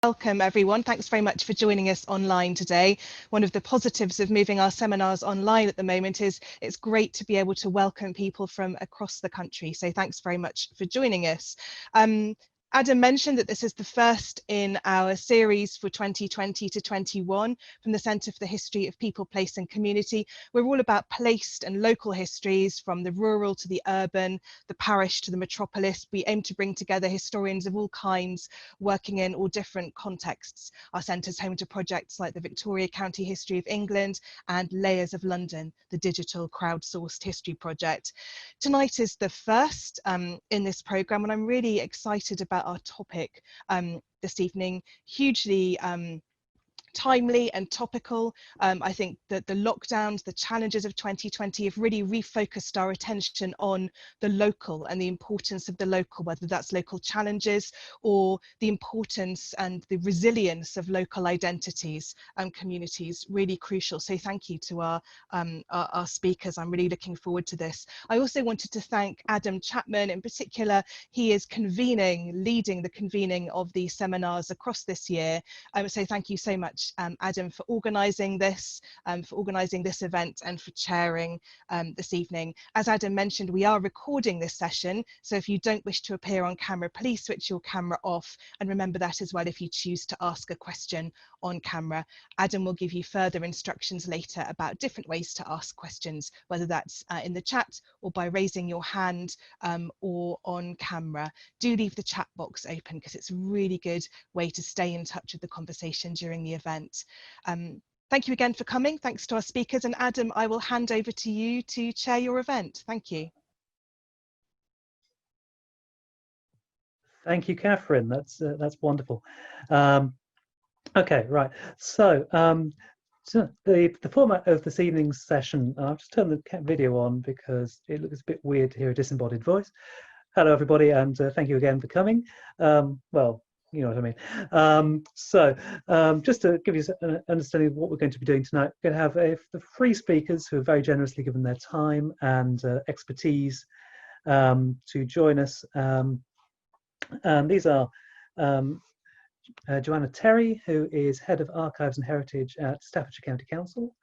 Welcome everyone. Thanks very much for joining us online today. One of the positives of moving our seminars online at the moment is it's great to be able to welcome people from across the country. So thanks very much for joining us. Adam mentioned that this is the first in our series for 2020 to 21 from the Centre for the History of People, Place and Community. We're all about placed and local histories, from the rural to the urban, the parish to the metropolis. We aim to bring together historians of all kinds, working in all different contexts. Our centre's home to projects like the Victoria County History of England and Layers of London, the digital crowdsourced history project. Tonight is the first in this programme, and I'm really excited about our topic this evening. Hugely timely and topical. I think that the lockdowns, the challenges of 2020 have really refocused our attention on the local and the importance of the local, whether that's local challenges or the importance and the resilience of local identities and communities. Really crucial. So thank you to our speakers. I'm really looking forward to this. I also wanted to thank Adam Chapman in particular. He is leading the convening of the seminars across this year. So thank you so much, Adam, for organising this event and for chairing this evening. As Adam mentioned, we are recording this session, so if you don't wish to appear on camera, please switch your camera off, and remember that as well if you choose to ask a question on camera. Adam will give you further instructions later about different ways to ask questions, whether that's in the chat or by raising your hand or on camera. Do leave the chat box open because it's a really good way to stay in touch with the conversation during the event. Thank you again for coming. Thanks to our speakers, and Adam, I will hand over to you to chair your event. Thank you. Thank you, Catherine. That's wonderful. Okay, right. So, the format of this evening's session, I'll just turn the video on because it looks a bit weird to hear a disembodied voice. Hello, everybody, and thank you again for coming. Well, you know what I mean. Just to give you an understanding of what we're going to be doing tonight, we're going to have the three speakers who have very generously given their time and expertise to join us. And these are Joanna Terry, who is Head of Archives and Heritage at Staffordshire County Council,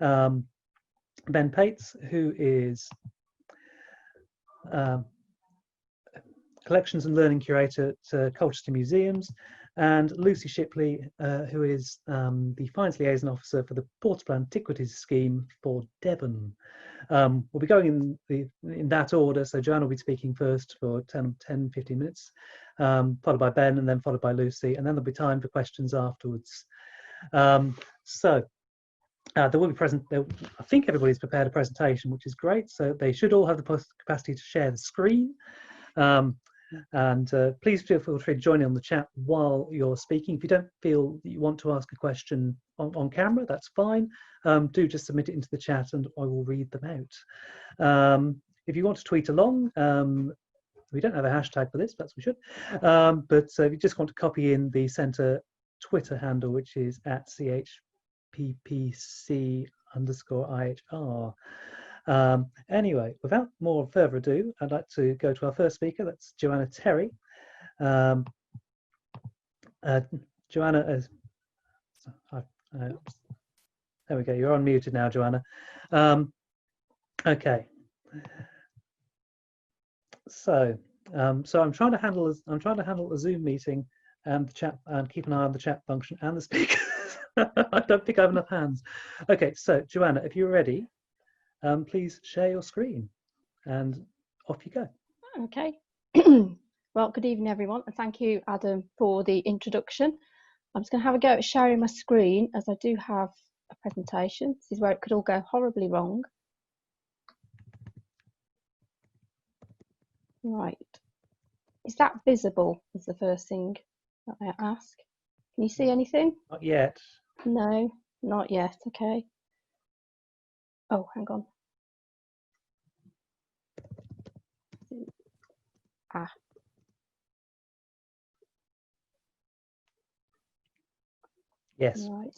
Ben Paites, who is Collections and Learning Curator at Colchester Museums, and Lucy Shipley, who is the Finance Liaison Officer for the Portable Antiquities Scheme for Devon. We'll be going in that order, so Joanna will be speaking first for 10-15 minutes, followed by Ben, and then followed by Lucy, and then there'll be time for questions afterwards. There will be I think everybody's prepared a presentation, which is great, so they should all have the capacity to share the screen. Please feel free to join in on the chat while you're speaking. If you don't feel that you want to ask a question on camera, that's fine. Do just submit it into the chat and I will read them out. If you want to tweet along, we don't have a hashtag for this, perhaps we should. But if you just want to copy in the centre Twitter handle, which is @CHPPC_IHR. Anyway, without more further ado, I'd like to go to our first speaker. That's Joanna Terry. Joanna is, there we go. You're unmuted now, Joanna. Okay. So I'm trying to handle a Zoom meeting and the chat, and keep an eye on the chat function and the speakers. I don't think I have enough hands. Okay, so Joanna, if you're ready, please share your screen and off you go. Okay. Well, good evening, everyone, and thank you, Adam, for the introduction. I'm just going to have a go at sharing my screen, as I do have a presentation. This is where it could all go horribly wrong. Right. Is that visible, is the first thing that I ask. Can you see anything? Not yet. No, not yet. Okay. Oh, hang on. Ah. Yes. Right.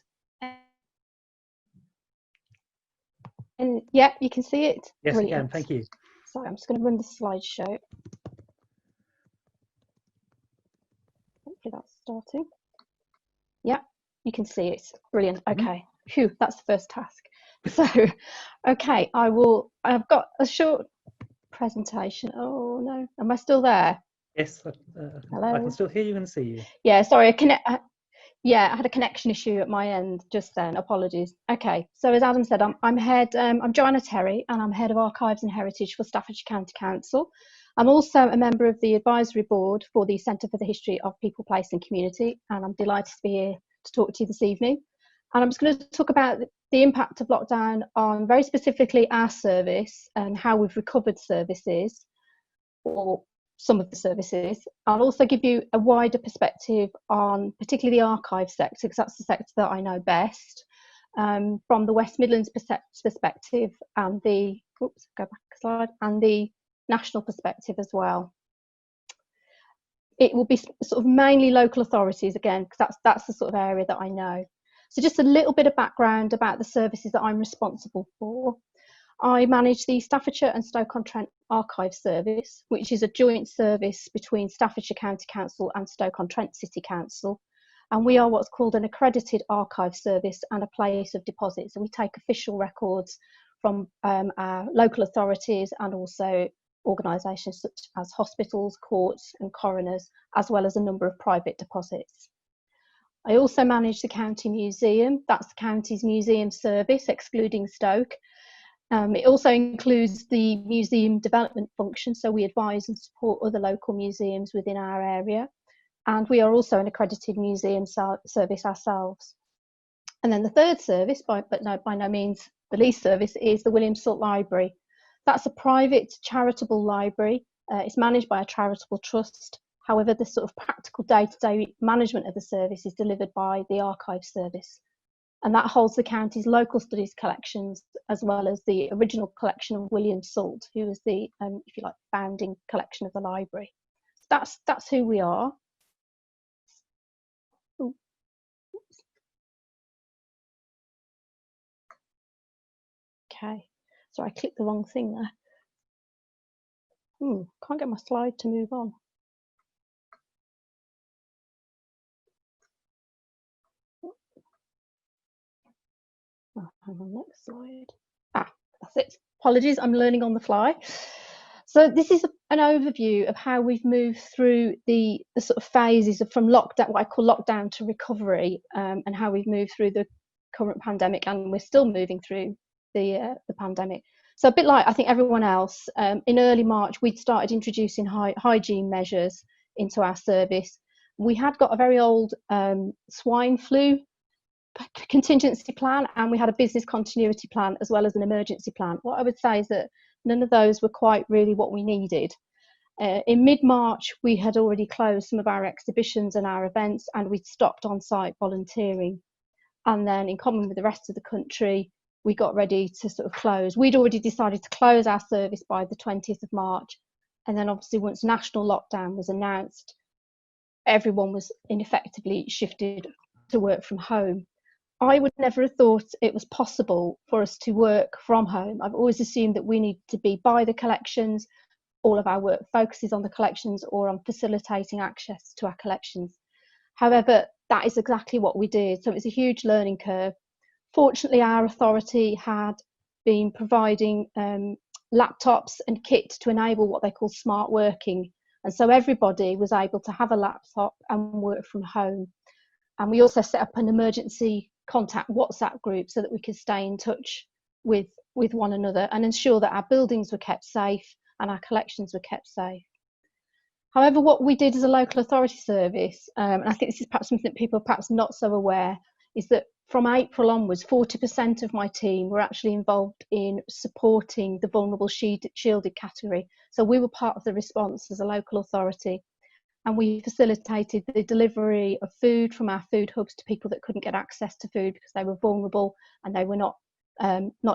And yeah, you can see it. Yes, Brilliant. I can. Thank you. So I'm just going to run the slideshow. Hopefully that's starting. Yeah, you can see it. Brilliant. Okay. Phew, that's the first task. So, okay, I've got a short presentation. Oh no, am I still there? Yes, Hello? I can still hear you and see you. Yeah, sorry, I had a connection issue at my end just then. Apologies. Okay, so as Adam said, I'm Joanna Terry, and I'm head of Archives and Heritage for Staffordshire County Council. I'm also a member of the advisory board for the Centre for the History of People, Place and Community, and I'm delighted to be here to talk to you this evening. And I'm just going to talk about the impact of lockdown on very specifically our service and how we've recovered services, or some of the services. I'll also give you a wider perspective on particularly the archive sector, because that's the sector that I know best, from the West Midlands perspective and the, oops, go back a slide, and the national perspective as well. It will be sort of mainly local authorities again, because that's the sort of area that I know. So just a little bit of background about the services that I'm responsible for. I manage the Staffordshire and Stoke-on-Trent Archive Service, which is a joint service between Staffordshire County Council and Stoke-on-Trent City Council. And we are what's called an accredited archive service and a place of deposit. So we take official records from our local authorities and also organisations such as hospitals, courts and coroners, as well as a number of private deposits. I also manage the County Museum. That's the county's museum service, excluding Stoke. It also includes the museum development function, so we advise and support other local museums within our area. And we are also an accredited museum service ourselves. And then the third service, by no means the least service, is the William Salt Library. That's a private charitable library. It's managed by a charitable trust. However, the sort of practical day-to-day management of the service is delivered by the archive service. And that holds the county's local studies collections, as well as the original collection of William Salt, who was the, if you like, founding collection of the library. That's who we are. Ooh. Okay, so I clicked the wrong thing there. Can't get my slide to move on. Oh, hang on, next slide. That's it. Apologies, I'm learning on the fly. So this is an overview of how we've moved through the sort of phases of from lockdown, what I call lockdown to recovery, and how we've moved through the current pandemic, and we're still moving through the pandemic. So a bit like I think everyone else, in early March we'd started introducing hygiene measures into our service. We had got a very old swine flu contingency plan, and we had a business continuity plan as well as an emergency plan. What I would say is that none of those were quite really what we needed. In mid-March we had already closed some of our exhibitions and our events, and we'd stopped on-site volunteering. And then in common with the rest of the country, we got ready to sort of close. We'd already decided to close our service by the 20th of March. And then obviously once national lockdown was announced, everyone was ineffectively shifted to work from home. I would never have thought it was possible for us to work from home. I've always assumed that we need to be by the collections. All of our work focuses on the collections or on facilitating access to our collections. However, that is exactly what we did. So it's a huge learning curve. Fortunately, our authority had been providing laptops and kit to enable what they call smart working. And so everybody was able to have a laptop and work from home. And we also set up an emergency contact WhatsApp group so that we could stay in touch with one another and ensure that our buildings were kept safe and our collections were kept safe. However, what we did as a local authority service, and I think this is perhaps something that people are perhaps not so aware, is that from April onwards, 40% of my team were actually involved in supporting the vulnerable shielded category. So we were part of the response as a local authority. And we facilitated the delivery of food from our food hubs to people that couldn't get access to food because they were vulnerable and they were not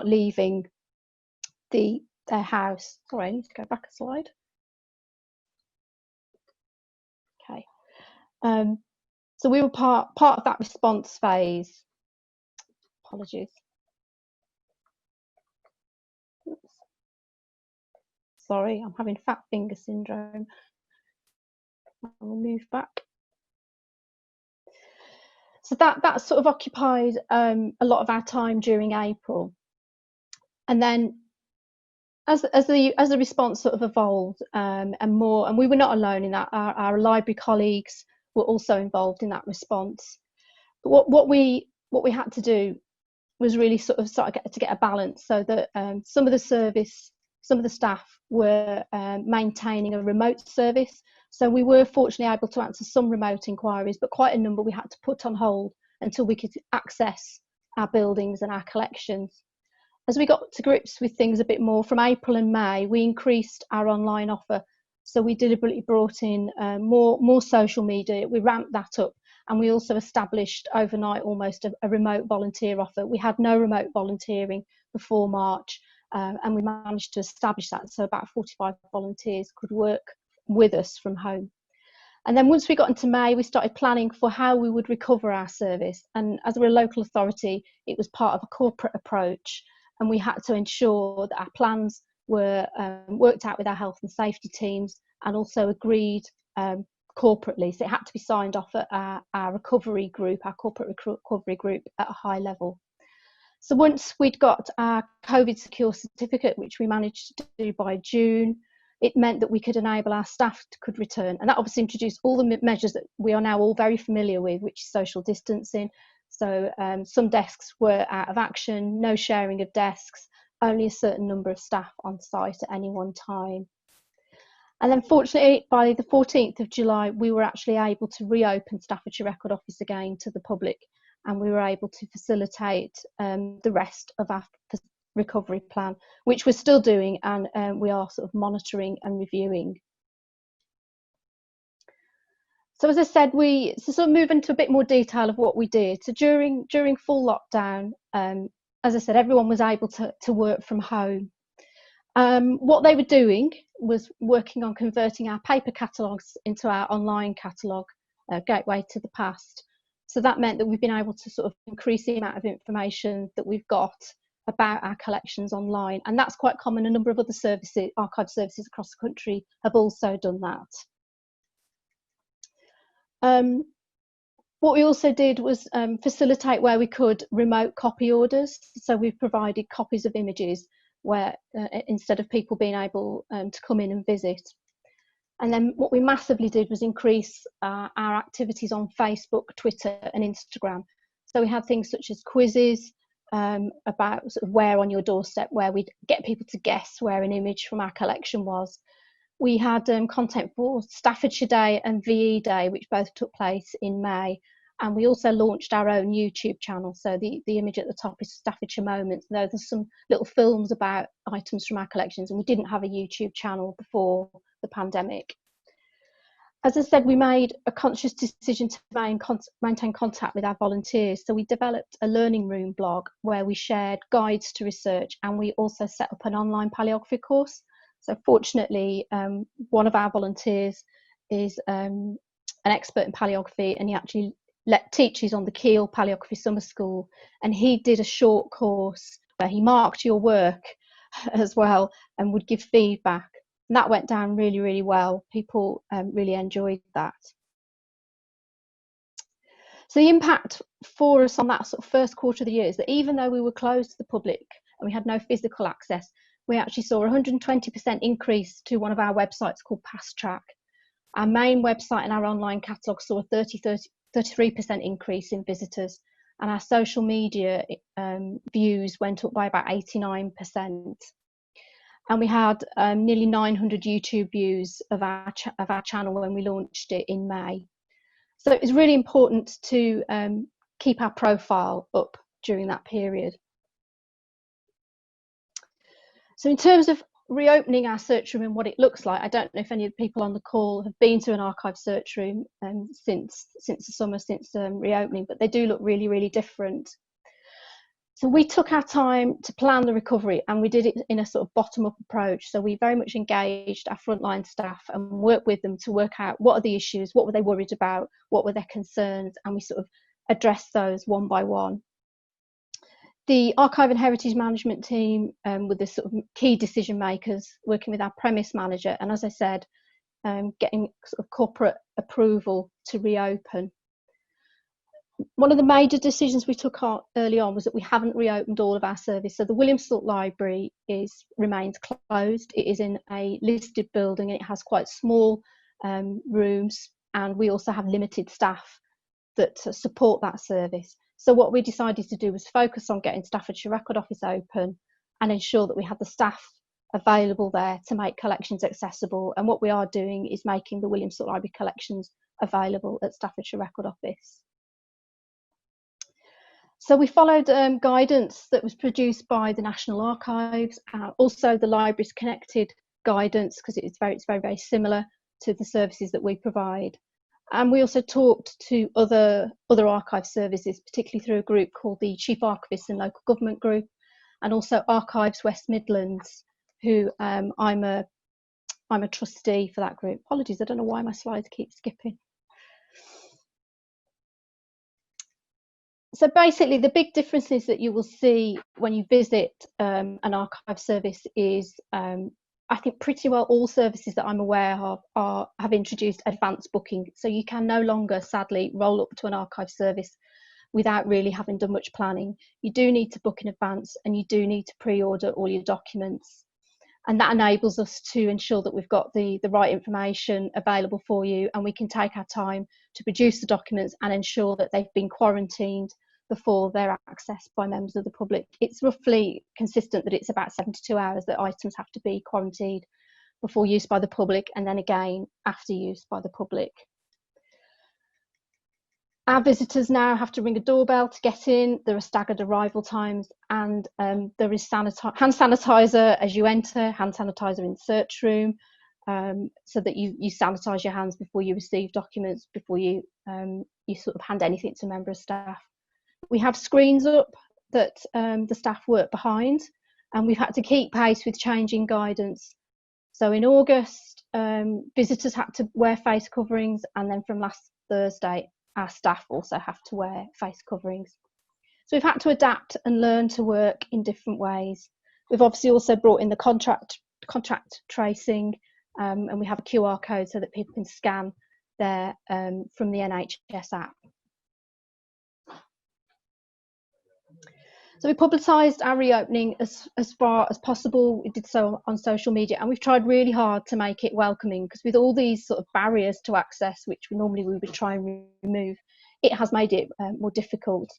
leaving their house. Sorry, I need to go back a slide. Okay. So we were part of that response phase. Apologies. Oops. Sorry, I'm having fat finger syndrome. I'll move back. So that sort of occupied a lot of our time during April. And then as the response sort of evolved and we were not alone in that. Our library colleagues were also involved in that response. But what we had to do was really sort of start to get a balance, so that some of the staff were maintaining a remote service. So we were fortunately able to answer some remote inquiries, but quite a number we had to put on hold until we could access our buildings and our collections. As we got to grips with things a bit more, from April and May, we increased our online offer. So we deliberately brought in more social media, we ramped that up, and we also established overnight almost a remote volunteer offer. We had no remote volunteering before March, and we managed to establish that, so about 45 volunteers could work with us from home. And then once we got into May, we started planning for how we would recover our service. And as we're a local authority, it was part of a corporate approach, and we had to ensure that our plans were worked out with our health and safety teams, and also agreed corporately. So it had to be signed off at our recovery group, our corporate recovery group, at a high level. So once we'd got our COVID secure certificate, which we managed to do by June, it meant that we could enable our staff could return. And that obviously introduced all the measures that we are now all very familiar with, which is social distancing. So some desks were out of action, no sharing of desks, only a certain number of staff on site at any one time. And then fortunately, by the 14th of July, we were actually able to reopen Staffordshire Record Office again to the public, and we were able to facilitate the rest of our recovery plan, which we're still doing, and we are sort of monitoring and reviewing. So as I said, we sort of move into a bit more detail of what we did. So during full lockdown, as I said, everyone was able to work from home. What they were doing was working on converting our paper catalogues into our online catalogue, Gateway to the Past. So that meant that we've been able to sort of increase the amount of information that we've got about our collections online, and that's quite common. A number of other services, archive services across the country, have also done that. What we also did was facilitate, where we could, remote copy orders. So we've provided copies of images where instead of people being able to come in and visit. And then what we massively did was increase our activities on Facebook, Twitter and Instagram. So we had things such as quizzes about sort of where on your doorstep, where we'd get people to guess where an image from our collection was. We had content for Staffordshire Day and VE Day, which both took place in May. And we also launched our own YouTube channel. So the image at the top is Staffordshire Moments. There's some little films about items from our collections, and we didn't have a YouTube channel before the pandemic. As I said, we made a conscious decision to maintain contact with our volunteers. So we developed a learning room blog where we shared guides to research, and we also set up an online paleography course. So fortunately, one of our volunteers is an expert in paleography, and he actually teaches on the Kiel Paleography Summer School, and he did a short course where he marked your work as well and would give feedback. And that went down really, really well. People really enjoyed that. So the impact for us on that sort of first quarter of the year is that even though we were closed to the public and we had no physical access, we actually saw a 120% increase to one of our websites called Past Track. Our main website and our online catalogue saw a 33% increase in visitors, and our social media views went up by about 89%. And we had nearly 900 YouTube views of our channel when we launched it in May. So it's really important to keep our profile up during that period. So in terms of reopening our search room and what it looks like, I don't know if any of the people on the call have been to an archive search room since the summer, since reopening, but they do look really, really different. So we took our time to plan the recovery, and we did it in a sort of bottom-up approach. So we very much engaged our frontline staff and worked with them to work out what are the issues, what were they worried about, what were their concerns, and we sort of addressed those one by one. The archive and heritage management team with the sort of key decision makers, working with our premise manager, and as I said, getting sort of corporate approval to reopen. One of the major decisions we took early on was that we haven't reopened all of our service. So the Williamsthorpe Library remains closed. It is in a listed building and it has quite small rooms, and we also have limited staff that support that service. So what we decided to do was focus on getting Staffordshire Record Office open and ensure that we had the staff available there to make collections accessible. And what we are doing is making the Williamsthorpe Library collections available at Staffordshire Record Office. So we followed guidance that was produced by the National Archives, also the Libraries Connected guidance, because it's very similar to the services that we provide. And we also talked to other archive services, particularly through a group called the Chief Archivist and Local Government Group, and also Archives West Midlands, who I'm a trustee for that group. Apologies, I don't know why my slides keep skipping. So basically, the big differences that you will see when you visit an archive service is, I think pretty well all services that I'm aware of have introduced advanced booking. So you can no longer, sadly, roll up to an archive service without really having done much planning. You do need to book in advance, and you do need to pre-order all your documents. And that enables us to ensure that we've got the right information available for you, and we can take our time to produce the documents and ensure that they've been quarantined before they're accessed by members of the public. It's roughly consistent that it's about 72 hours that items have to be quarantined before use by the public, and then again after use by the public. Our visitors now have to ring a doorbell to get in. There are staggered arrival times, and there is hand sanitizer as you enter, hand sanitizer in the search room, so that you sanitize your hands before you receive documents, before you sort of hand anything to a member of staff. We have screens up that the staff work behind, and we've had to keep pace with changing guidance. So in August, visitors had to wear face coverings, and then from last Thursday, our staff also have to wear face coverings. So we've had to adapt and learn to work in different ways. We've obviously also brought in the contract tracing, and we have a QR code so that people can scan there from the NHS app. So we publicised our reopening as far as possible. We did so on social media, and we've tried really hard to make it welcoming, because with all these sort of barriers to access, which we would try and remove, it has made it more difficult.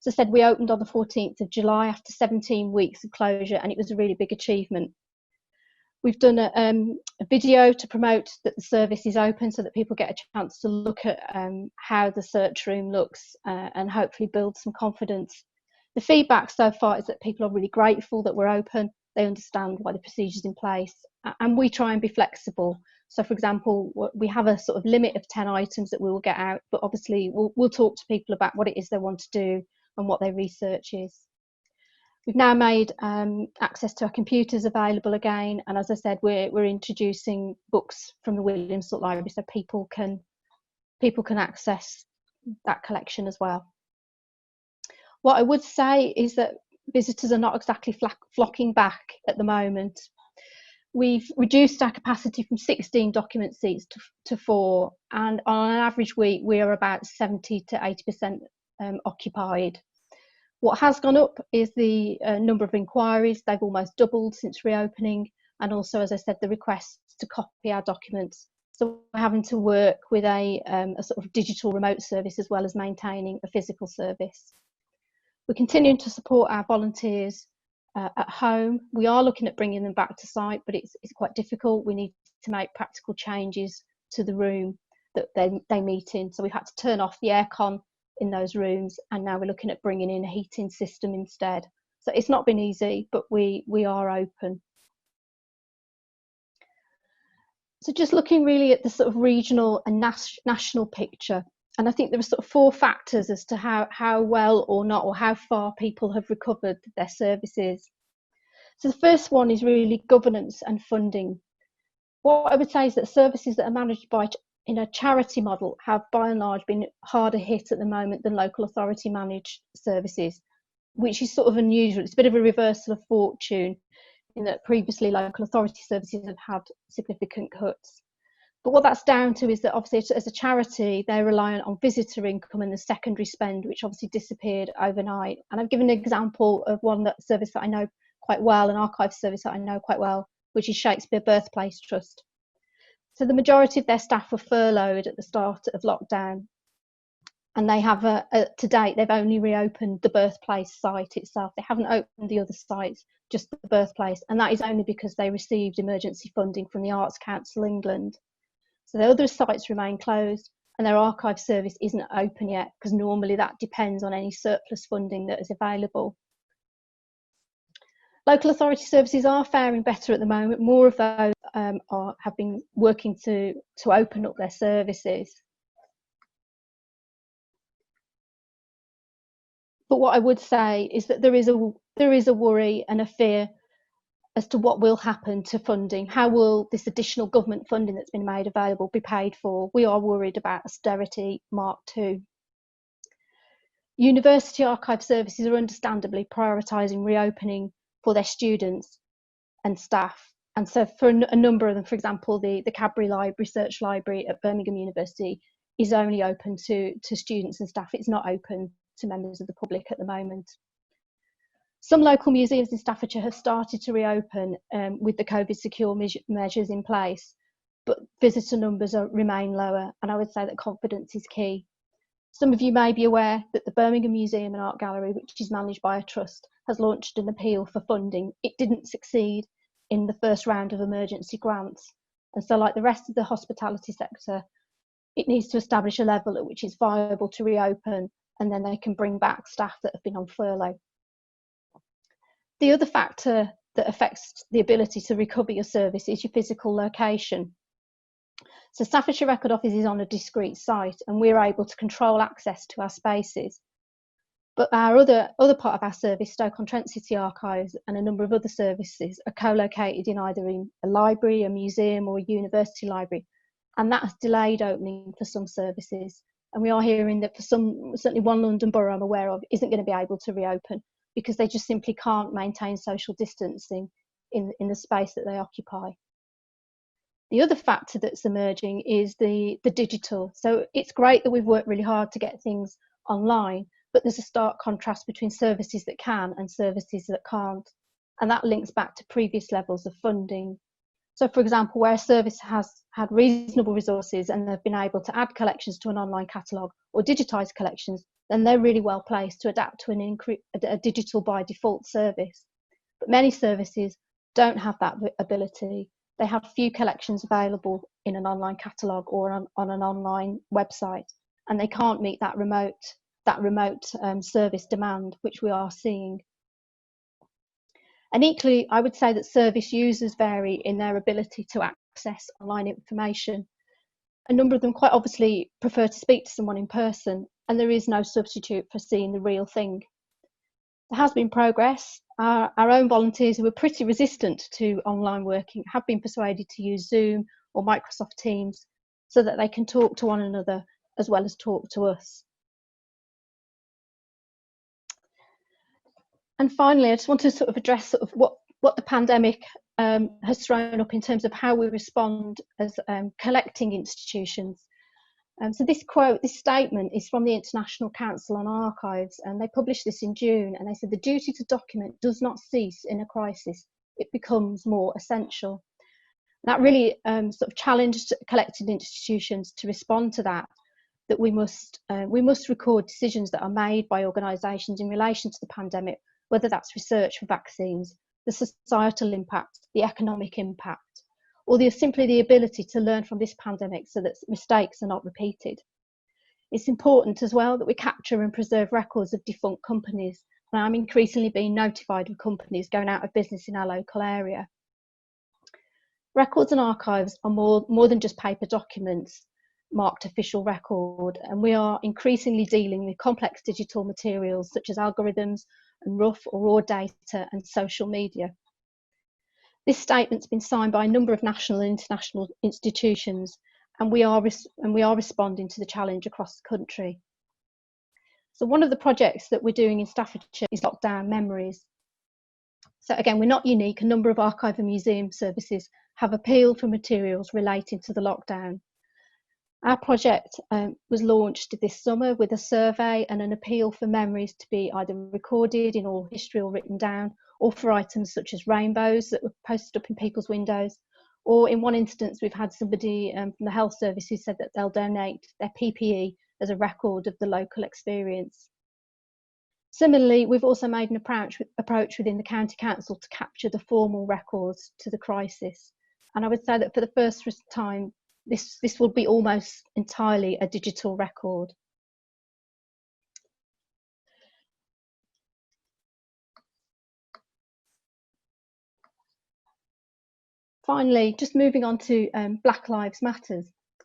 So I said we opened on the 14th of July after 17 weeks of closure, and it was a really big achievement. We've done a video to promote that the service is open, so that people get a chance to look at how the search room looks and hopefully build some confidence. The feedback so far is that people are really grateful that we're open. They understand why the procedure's in place, and we try and be flexible. So, for example, we have a sort of limit of 10 items that we will get out, but obviously we'll talk to people about what it is they want to do and what their research is. We've now made access to our computers available again, and as I said, we're introducing books from the Williamsthorpe Library, so people can access that collection as well. What I would say is that visitors are not exactly flocking back at the moment. We've reduced our capacity from 16 document seats to 4, and on an average week we are about 70 to 80% occupied. What has gone up is the number of inquiries. They've almost doubled since reopening, and also, as I said, the requests to copy our documents. So we're having to work with a sort of digital remote service as well as maintaining a physical service. We're continuing to support our volunteers at home. We are looking at bringing them back to site, but it's quite difficult. We need to make practical changes to the room that they meet in. So we've had to turn off the aircon in those rooms, and now we're looking at bringing in a heating system instead. So it's not been easy, but we are open. So just looking really at the sort of regional and national picture. And I think there are sort of 4 factors as to how well or not, or how far people have recovered their services. So the first one is really governance and funding. What I would say is that services that are managed in a charity model have by and large been harder hit at the moment than local authority managed services, which is sort of unusual. It's a bit of a reversal of fortune in that previously local authority services have had significant cuts. But what that's down to is that obviously as a charity, they're reliant on visitor income and the secondary spend, which obviously disappeared overnight. And I've given an example of one service that I know quite well, an archive service that I know quite well, which is Shakespeare Birthplace Trust. So the majority of their staff were furloughed at the start of lockdown. And they have, to date, they've only reopened the birthplace site itself. They haven't opened the other sites, just the birthplace. And that is only because they received emergency funding from the Arts Council England. So the other sites remain closed and their archive service isn't open yet, because normally that depends on any surplus funding that is available. Local authority services are faring better at the moment. More of those have been working to open up their services. But what I would say is that there is a worry and a fear as to what will happen to funding. How will this additional government funding that's been made available be paid for? We are worried about austerity Mark II. University archive services are understandably prioritising reopening for their students and staff. And so for a number of them, for example, the Cadbury Research Library at Birmingham University is only open to students and staff. It's not open to members of the public at the moment. Some local museums in Staffordshire have started to reopen with the COVID secure measures in place, but visitor numbers remain lower, and I would say that confidence is key. Some of you may be aware that the Birmingham Museum and Art Gallery, which is managed by a trust, has launched an appeal for funding. It didn't succeed in the first round of emergency grants, and so like the rest of the hospitality sector, it needs to establish a level at which it's viable to reopen, and then they can bring back staff that have been on furlough. The other factor that affects the ability to recover your service is your physical location. So Staffordshire Record Office is on a discrete site and we're able to control access to our spaces. But our other part of our service, Stoke-on-Trent City Archives, and a number of other services are co-located in either in a library, a museum or a university library. And that has delayed opening for some services. And we are hearing that for some, certainly one London borough I'm aware of, isn't going to be able to reopen because they just simply can't maintain social distancing in the space that they occupy. The other factor that's emerging is the digital. So it's great that we've worked really hard to get things online, but there's a stark contrast between services that can and services that can't. And that links back to previous levels of funding. So for example, where a service has had reasonable resources and they've been able to add collections to an online catalogue or digitise collections, then they're really well placed to adapt to a digital by default service. But many services don't have that ability. They have few collections available in an online catalogue or on an online website, and they can't meet that remote service demand, which we are seeing. And equally, I would say that service users vary in their ability to access online information. A number of them quite obviously prefer to speak to someone in person, and there is no substitute for seeing the real thing. There has been progress. Our own volunteers who were pretty resistant to online working have been persuaded to use Zoom or Microsoft Teams so that they can talk to one another as well as talk to us. And finally, I just want to sort of address sort of what the pandemic has thrown up in terms of how we respond as collecting institutions. So this statement is from the International Council on Archives, and they published this in June, and they said the duty to document does not cease in a crisis, it becomes more essential. That really sort of challenged collecting institutions to respond to that we must record decisions that are made by organisations in relation to the pandemic, whether that's research for vaccines, the societal impact, the economic impact, or simply the ability to learn from this pandemic so that mistakes are not repeated. It's important as well that we capture and preserve records of defunct companies, and I'm increasingly being notified of companies going out of business in our local area. Records and archives are more than just paper documents marked official record, and we are increasingly dealing with complex digital materials such as algorithms and rough or raw data and social media. This statement's been signed by a number of national and international institutions, and we are responding to the challenge across the country. So one of the projects that we're doing in Staffordshire is Lockdown Memories. So again, we're not unique. A number of archive and museum services have appealed for materials relating to the lockdown. Our project was launched this summer with a survey and an appeal for memories to be either recorded in oral history or written down, or for items such as rainbows that were posted up in people's windows. Or in one instance, we've had somebody from the health service who said that they'll donate their PPE as a record of the local experience. Similarly, we've also made an approach within the County Council to capture the formal records to the crisis. And I would say that for the first time, this will be almost entirely a digital record. Finally, just moving on to Black Lives Matter.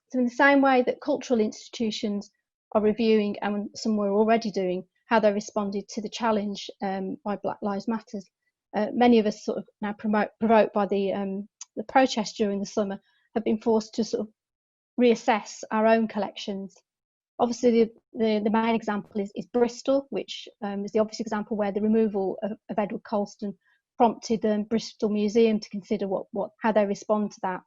So in the same way that cultural institutions are reviewing, and some were already doing, how they responded to the challenge by Black Lives Matter, many of us sort of now provoked by the protest during the summer have been forced to sort of reassess our own collections. Obviously, the main example is Bristol, which is the obvious example where the removal of Edward Colston prompted the Bristol Museum to consider how they respond to that.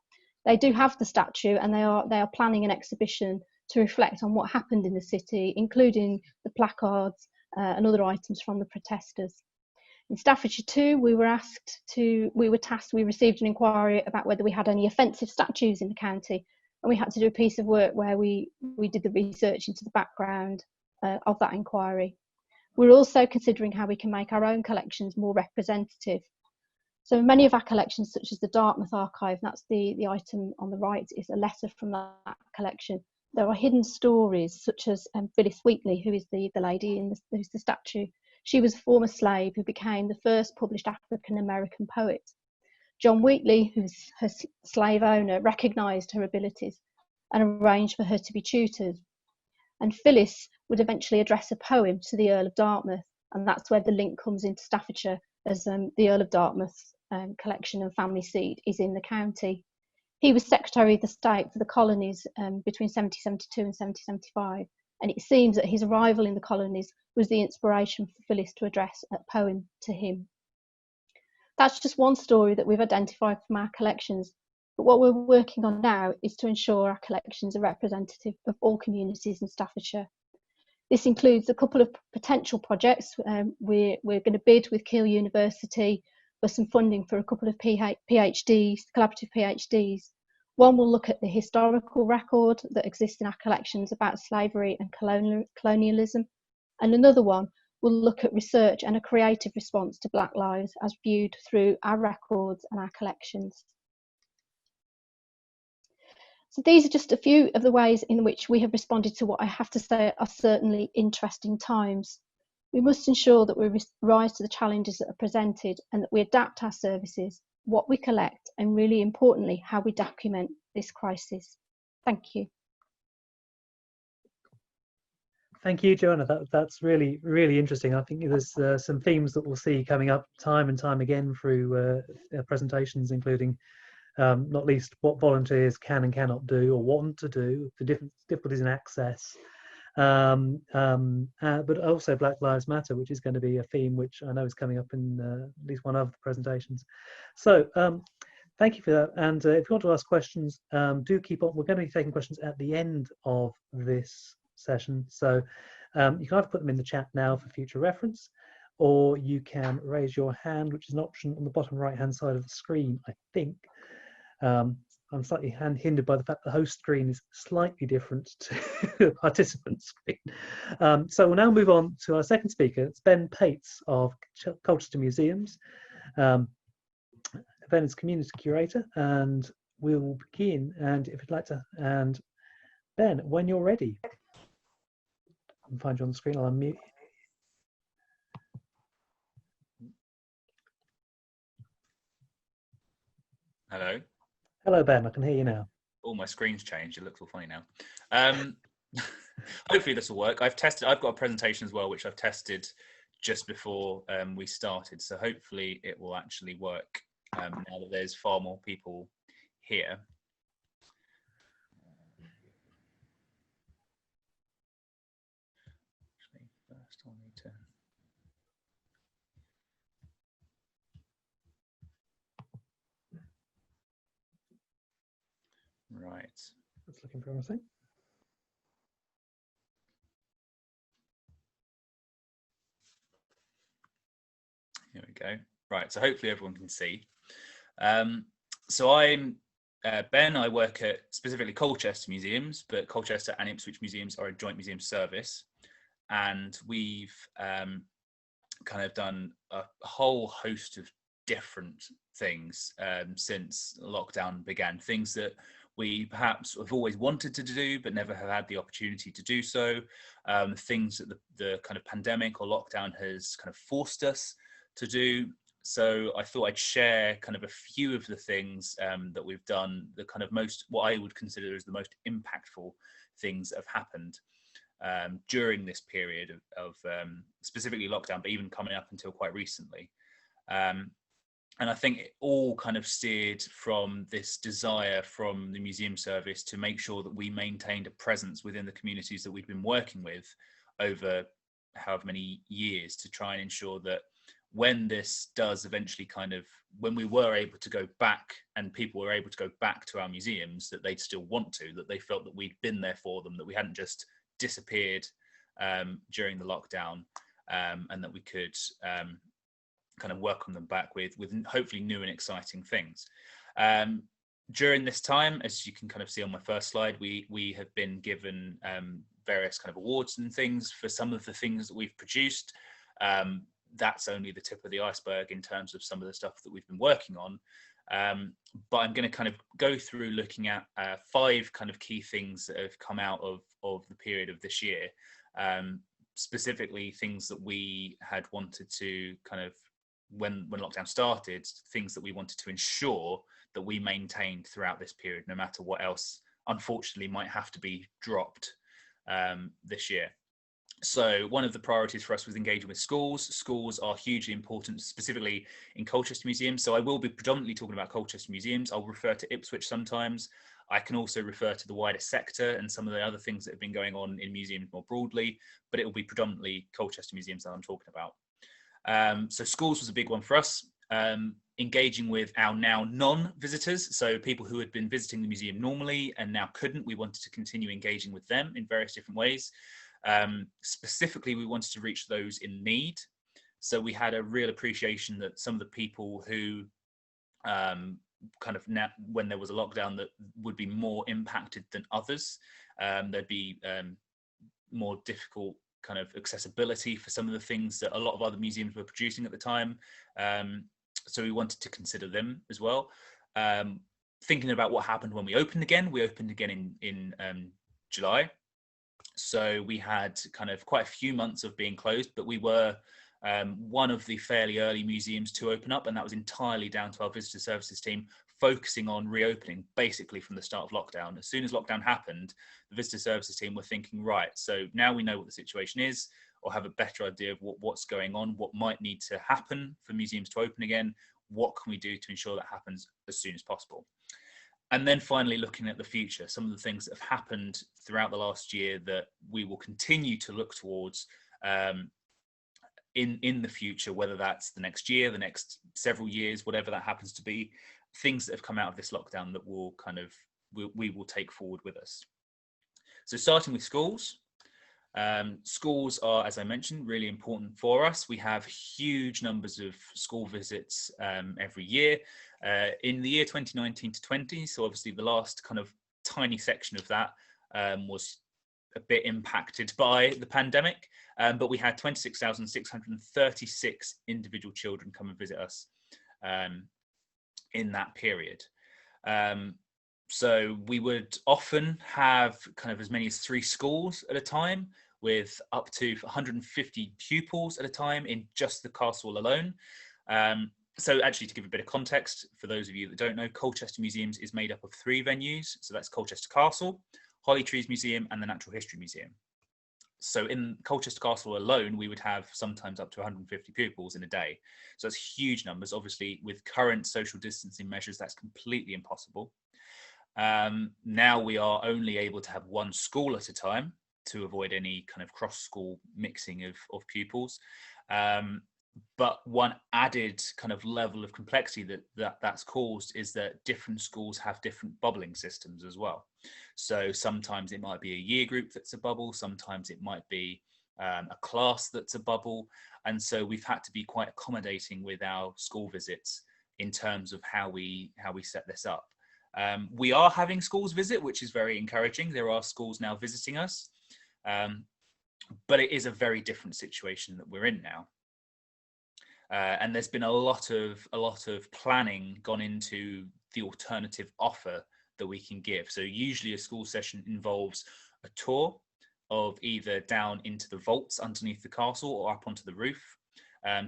They do have the statue, and they are planning an exhibition to reflect on what happened in the city, including the placards and other items from the protesters. In Staffordshire too, we received an inquiry about whether we had any offensive statues in the county, and we had to do a piece of work where we did the research into the background of that inquiry. We're also considering how we can make our own collections more representative. So many of our collections, such as the Dartmouth archive, that's the item on the right, is a letter from that collection. There are hidden stories, such as Phyllis Wheatley, who is the lady who's the statue. She was a former slave who became the first published African-American poet. John Wheatley, who's her slave owner, recognised her abilities and arranged for her to be tutored. And Phyllis would eventually address a poem to the Earl of Dartmouth, and that's where the link comes into Staffordshire, as the Earl of Dartmouth's collection and family seat is in the county. He was Secretary of the State for the colonies between 1772 and 1775, and it seems that his arrival in the colonies was the inspiration for Phyllis to address a poem to him. That's just one story that we've identified from our collections, but what we're working on now is to ensure our collections are representative of all communities in Staffordshire. This includes a couple of potential projects. We're going to bid with Keele University for some funding for a couple of PhDs, collaborative PhDs. One will look at the historical record that exists in our collections about slavery and colonialism, and another one will look at research and a creative response to Black lives as viewed through our records and our collections. So these are just a few of the ways in which we have responded to what I have to say are certainly interesting times. We must ensure that we rise to the challenges that are presented and that we adapt our services, what we collect, and really importantly, how we document this crisis. Thank you. Thank you, Joanna. That's really, really interesting. I think there's some themes that we'll see coming up time and time again through presentations, including not least what volunteers can and cannot do or want to do, the difficulties in access, but also Black Lives Matter, which is going to be a theme which I know is coming up in at least one of the presentations. So thank you for that. And if you want to ask questions, do keep on. We're going to be taking questions at the end of this session. So you can either put them in the chat now for future reference, or you can raise your hand, which is an option on the bottom right-hand side of the screen, I think. I'm slightly hindered by the fact the host screen is slightly different to the participant screen. So we'll now move on to our second speaker. It's Ben Paites of Colchester Museums. Ben is Community Curator, and we'll begin. And if you'd like to, and Ben, when you're ready, I can find you on the screen. I'll unmute. Hello. Hello, Ben. I can hear you now. Oh, my screen's changed. It looks all funny now. Hopefully this will work. I've got a presentation as well, which I've tested just before we started. So hopefully it will actually work now that there's far more people here. First, I'll need to... Right. That's looking promising. Here we go. Right, so hopefully everyone can see. So I'm Ben. I work at specifically Colchester Museums, but Colchester and Ipswich Museums are a joint museum service, and we've kind of done a whole host of different things since lockdown began. Things that we perhaps have always wanted to do but never have had the opportunity to do so. Things that the kind of pandemic or lockdown has kind of forced us to do. So I thought I'd share kind of a few of the things that we've done, the kind of most, what I would consider as the most impactful things that have happened during this period of specifically lockdown, but even coming up until quite recently. And I think it all kind of steered from this desire from the museum service to make sure that we maintained a presence within the communities that we've been working with over however many years, to try and ensure that when this does eventually kind of, when we were able to go back and people were able to go back to our museums, that they'd still want to, that they felt that we'd been there for them, that we hadn't just disappeared during the lockdown, and that we could kind of welcome them back with hopefully new and exciting things. During this time, as you can kind of see on my first slide, we have been given various kind of awards and things for some of the things that we've produced. That's only the tip of the iceberg in terms of some of the stuff that we've been working on. But I'm going to kind of go through looking at 5 kind of key things that have come out of the period of this year, specifically things that we had wanted to kind of, when lockdown started, things that we wanted to ensure that we maintained throughout this period, no matter what else unfortunately might have to be dropped this year. So one of the priorities for us was engaging with schools. Schools are hugely important, specifically in Colchester Museums. So I will be predominantly talking about Colchester Museums. I'll refer to Ipswich sometimes. I can also refer to the wider sector and some of the other things that have been going on in museums more broadly, but it will be predominantly Colchester Museums that I'm talking about. So schools was a big one for us. Engaging with our now non-visitors, so people who had been visiting the museum normally and now couldn't, we wanted to continue engaging with them in various different ways. Specifically, we wanted to reach those in need. So we had a real appreciation that some of the people who kind of now, when there was a lockdown, that would be more impacted than others. There'd be more difficult kind of accessibility for some of the things that a lot of other museums were producing at the time. So we wanted to consider them as well. Thinking about what happened when we opened again in July. So we had kind of quite a few months of being closed, but we were one of the fairly early museums to open up, and that was entirely down to our visitor services team focusing on reopening basically from the start of lockdown. As soon as lockdown happened, the visitor services team were thinking, right, so now we know what the situation is, or have a better idea of what's going on, what might need to happen for museums to open again, what can we do to ensure that happens as soon as possible. And then finally looking at the future, some of the things that have happened throughout the last year that we will continue to look towards in the future, whether that's the next year, the next several years, whatever that happens to be, things that have come out of this lockdown that will kind of, we will take forward with us. So starting with schools. Schools are, as I mentioned, really important for us. We have huge numbers of school visits every year. In the year 2019 to 20, so obviously the last kind of tiny section of that was a bit impacted by the pandemic, but we had 26,636 individual children come and visit us in that period. So we would often have kind of as many as 3 schools at a time, with up to 150 pupils at a time in just the castle alone. So actually, to give a bit of context, for those of you that don't know, Colchester Museums is made up of 3 venues. So that's Colchester Castle, Holly Trees Museum, and the Natural History Museum. So in Colchester Castle alone, we would have sometimes up to 150 pupils in a day. So that's huge numbers. Obviously, with current social distancing measures, that's completely impossible. Now we are only able to have 1 school at a time to avoid any kind of cross-school mixing of pupils. But one added kind of level of complexity that's caused is that different schools have different bubbling systems as well. So sometimes it might be a year group that's a bubble, sometimes it might be a class that's a bubble. And so we've had to be quite accommodating with our school visits in terms of how we set this up. We are having schools visit, which is very encouraging. There are schools now visiting us, but it is a very different situation that we're in now. And there's been a lot of planning gone into the alternative offer that we can give. So usually a school session involves a tour of either down into the vaults underneath the castle or up onto the roof,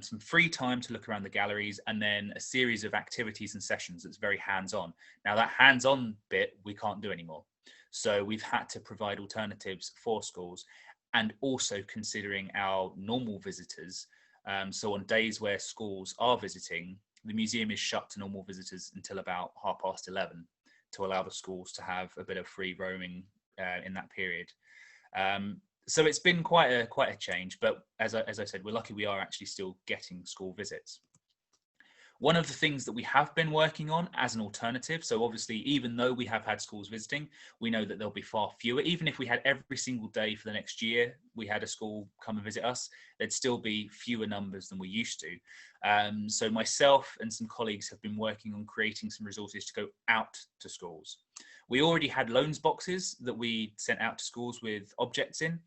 some free time to look around the galleries, and then a series of activities and sessions that's very hands-on. Now that hands-on bit we can't do anymore. So we've had to provide alternatives for schools, and also considering our normal visitors. So on days where schools are visiting, the museum is shut to normal visitors until about 11:30 to allow the schools to have a bit of free roaming in that period. So it's been quite a change, but as I said, we're lucky we are actually still getting school visits. One of the things that we have been working on as an alternative, so obviously even though we have had schools visiting, we know that there'll be far fewer. Even if we had every single day for the next year, we had a school come and visit us, there'd still be fewer numbers than we used to. So myself and some colleagues have been working on creating some resources to go out to schools. We already had loans boxes that we sent out to schools with objects in,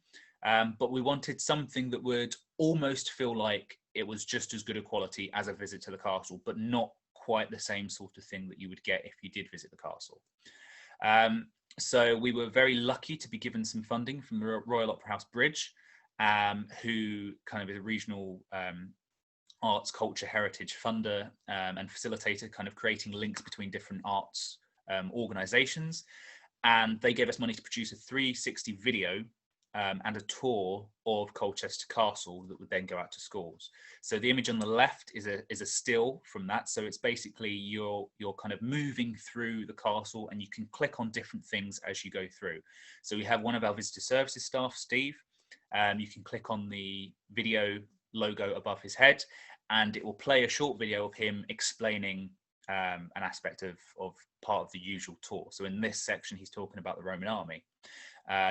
but we wanted something that would almost feel like it was just as good a quality as a visit to the castle, but not quite the same sort of thing that you would get if you did visit the castle. So we were very lucky to be given some funding from the Royal Opera House Bridge, who kind of is a regional arts, culture, heritage funder and facilitator, kind of creating links between different arts organisations. And they gave us money to produce a 360 video and a tour of Colchester Castle that would then go out to schools. So the image on the left is a still from that. So it's basically you're kind of moving through the castle, and you can click on different things as you go through. So we have one of our visitor services staff, Steve. You can click on the video logo above his head, and it will play a short video of him explaining an aspect of part of the usual tour. So in this section, he's talking about the Roman army.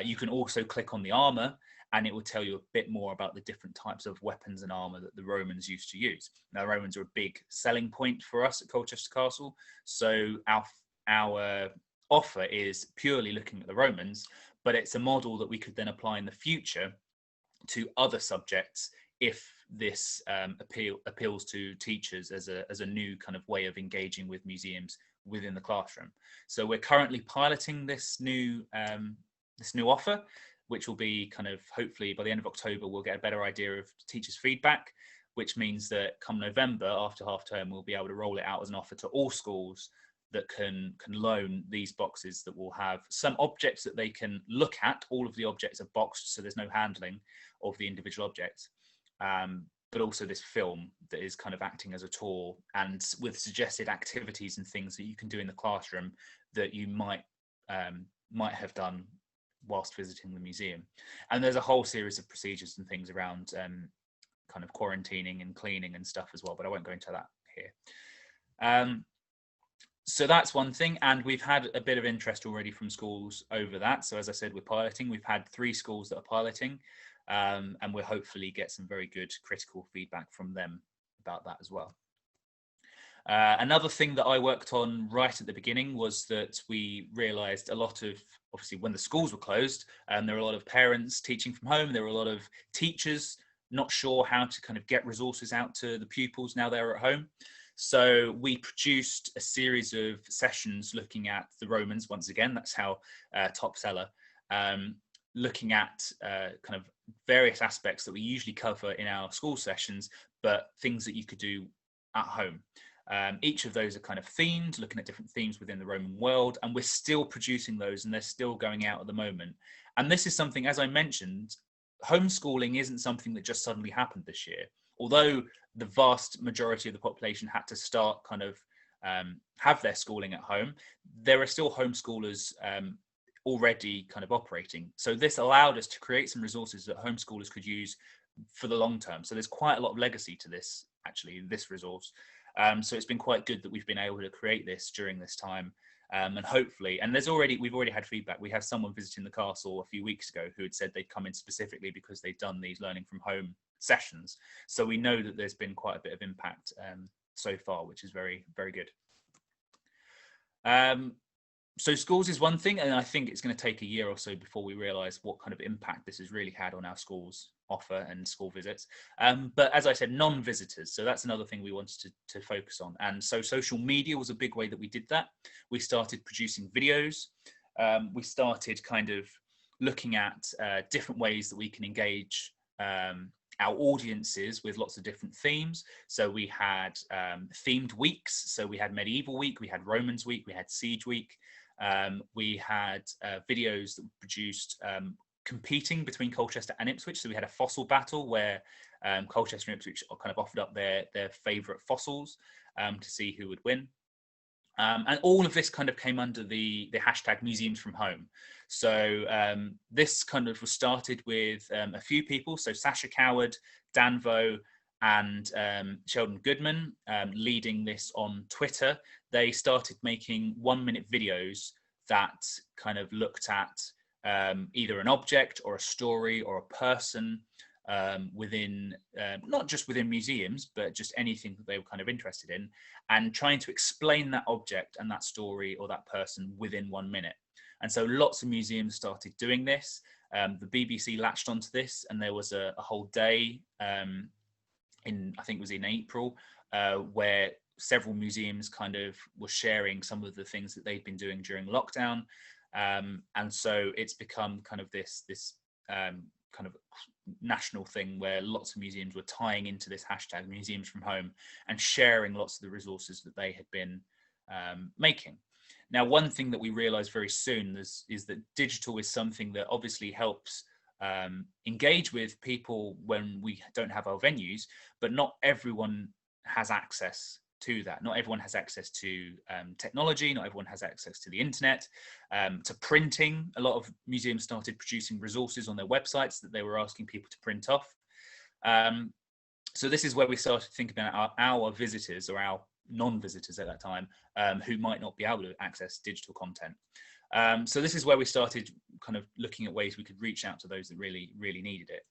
You can also click on the armour, and it will tell you a bit more about the different types of weapons and armour that the Romans used to use. Now, the Romans are a big selling point for us at Colchester Castle, so our offer is purely looking at the Romans, but it's a model that we could then apply in the future to other subjects if this appeals to teachers as a new kind of way of engaging with museums within the classroom. So we're currently piloting this new offer, which will be kind of, hopefully by the end of October, we'll get a better idea of teachers' feedback, which means that come November, after half term, we'll be able to roll it out as an offer to all schools that can loan these boxes that will have some objects that they can look at. All of the objects are boxed, so there's no handling of the individual objects, but also this film that is kind of acting as a tour, and with suggested activities and things that you can do in the classroom that you might have done whilst visiting the museum. And there's a whole series of procedures and things around kind of quarantining and cleaning and stuff as well, but I won't go into that here. So that's one thing, and we've had a bit of interest already from schools over that. So as I said, we're piloting. We've had 3 schools that are piloting, and we'll hopefully get some very good critical feedback from them about that as well. Another thing that I worked on right at the beginning was that we realised a lot of, obviously when the schools were closed, there were a lot of parents teaching from home, there were a lot of teachers not sure how to kind of get resources out to the pupils now they're at home. So we produced a series of sessions looking at the Romans, once again, that's how top seller, looking at kind of various aspects that we usually cover in our school sessions, but things that you could do at home. Each of those are kind of themed, looking at different themes within the Roman world, and we're still producing those, and they're still going out at the moment. And this is something, as I mentioned, homeschooling isn't something that just suddenly happened this year. Although the vast majority of the population had to start kind of have their schooling at home, there are still homeschoolers already kind of operating. So this allowed us to create some resources that homeschoolers could use for the long term. So there's quite a lot of legacy to this, actually, this resource. So it's been quite good that we've been able to create this during this time. And hopefully, and we've already had feedback. We have someone visiting the castle a few weeks ago who had said they'd come in specifically because they'd done these learning from home sessions. So we know that there's been quite a bit of impact so far, which is very, very good. So schools is one thing, and I think it's going to take a year or so before we realise what kind of impact this has really had on our schools offer and school visits. But as I said, non-visitors, so that's another thing we wanted to focus on. And so social media was a big way that we did that. We started producing videos. We started kind of looking at different ways that we can engage our audiences with lots of different themes. So we had themed weeks. So we had Medieval Week, we had Romans Week, we had Siege Week. We had videos that were produced competing between Colchester and Ipswich. So we had a fossil battle where Colchester and Ipswich kind of offered up their favourite fossils to see who would win. And all of this kind of came under the hashtag Museums from Home. So this kind of was started with a few people. So Sasha Coward, Dan Vo, and Sheldon Goodman leading this on Twitter. They started making 1-minute videos that kind of looked at either an object or a story or a person within, not just within museums, but just anything that they were kind of interested in, and trying to explain that object and that story or that person within 1 minute. And so lots of museums started doing this. The BBC latched onto this, and there was a whole day I think it was in April, where several museums kind of were sharing some of the things that they'd been doing during lockdown. And so it's become kind of this kind of national thing where lots of museums were tying into this hashtag Museums from Home and sharing lots of the resources that they had been making. Now, one thing that we realized very soon is that digital is something that obviously helps engage with people when we don't have our venues, but not everyone has access to that. Not everyone has access to technology, not everyone has access to the internet, to printing. A lot of museums started producing resources on their websites that they were asking people to print off. So this is where we started thinking about our visitors, or our non-visitors at that time, who might not be able to access digital content. So this is where we started kind of looking at ways we could reach out to those that really, really needed it.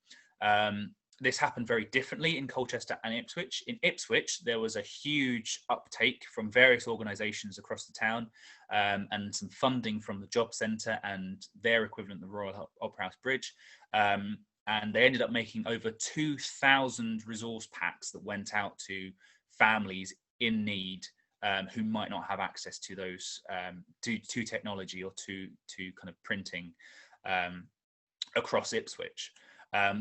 This happened very differently in Colchester and Ipswich. In Ipswich, there was a huge uptake from various organisations across the town, and some funding from the Job Centre and their equivalent, the Royal Opera House Bridge. And they ended up making over 2,000 resource packs that went out to families in need, who might not have access to those, to technology or to kind of printing across Ipswich.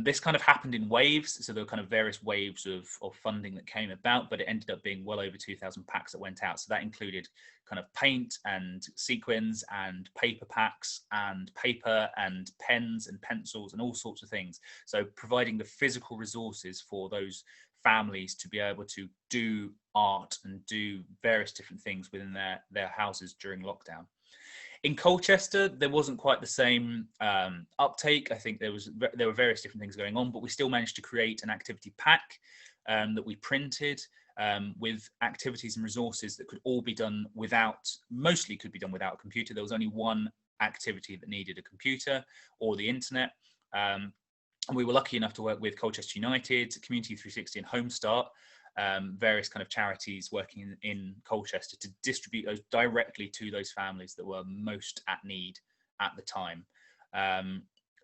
This kind of happened in waves, so there were kind of various waves of funding that came about, but it ended up being well over 2,000 packs that went out. So that included kind of paint and sequins and paper packs and paper and pens and pencils and all sorts of things. So providing the physical resources for those families to be able to do art and do various different things within their houses during lockdown. In Colchester, there wasn't quite the same uptake. I think there were various different things going on, but we still managed to create an activity pack that we printed with activities and resources that could all be done mostly could be done without a computer. There was only one activity that needed a computer or the internet. And we were lucky enough to work with Colchester United, Community 360 and Home Start, various kind of charities working in Colchester, to distribute those directly to those families that were most at need at the time.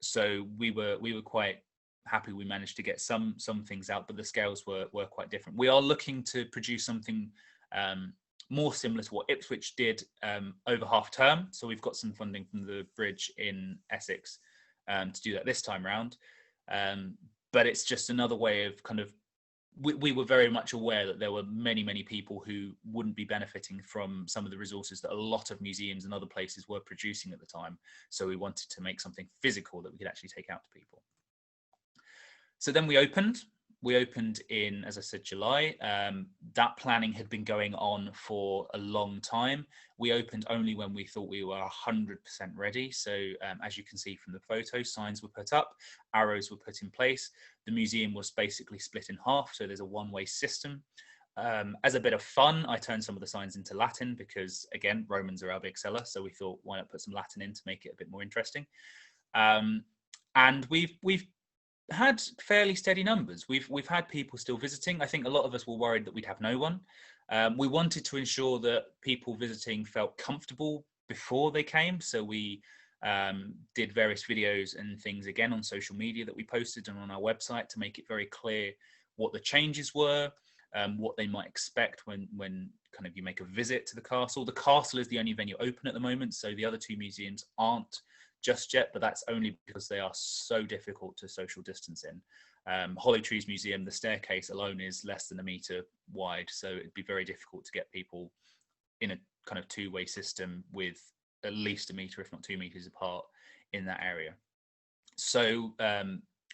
So we were quite happy we managed to get some things out, but the scales were quite different. We are looking to produce something more similar to what Ipswich did over half term. So we've got some funding from the bridge in Essex to do that this time round. But it's just another way of kind of, we were very much aware that there were many people who wouldn't be benefiting from some of the resources that a lot of museums and other places were producing at the time. So we wanted to make something physical that we could actually take out to people. So then we opened. We opened in, as I said, July. That planning had been going on for a long time. We opened only when we thought we were 100% ready. So as you can see from the photo, signs were put up, arrows were put in place. The museum was basically split in half, so there's a one-way system. As a bit of fun, I turned some of the signs into Latin because, again, Romans are our big seller. So we thought, why not put some Latin in to make it a bit more interesting? And we've had fairly steady numbers. We've had people still visiting. I think a lot of us were worried that we'd have no one. We wanted to ensure that people visiting felt comfortable before they came. So we did various videos and things again on social media that we posted and on our website to make it very clear what the changes were, what they might expect when kind of you make a visit to the castle. The castle is the only venue open at the moment, so the other two museums aren't just yet, but that's only because they are so difficult to social distance in. Holly Trees Museum, the staircase alone is less than 1 meter wide, so it'd be very difficult to get people in a kind of two-way system with at least 1 meter, if not 2 meters apart in that area. So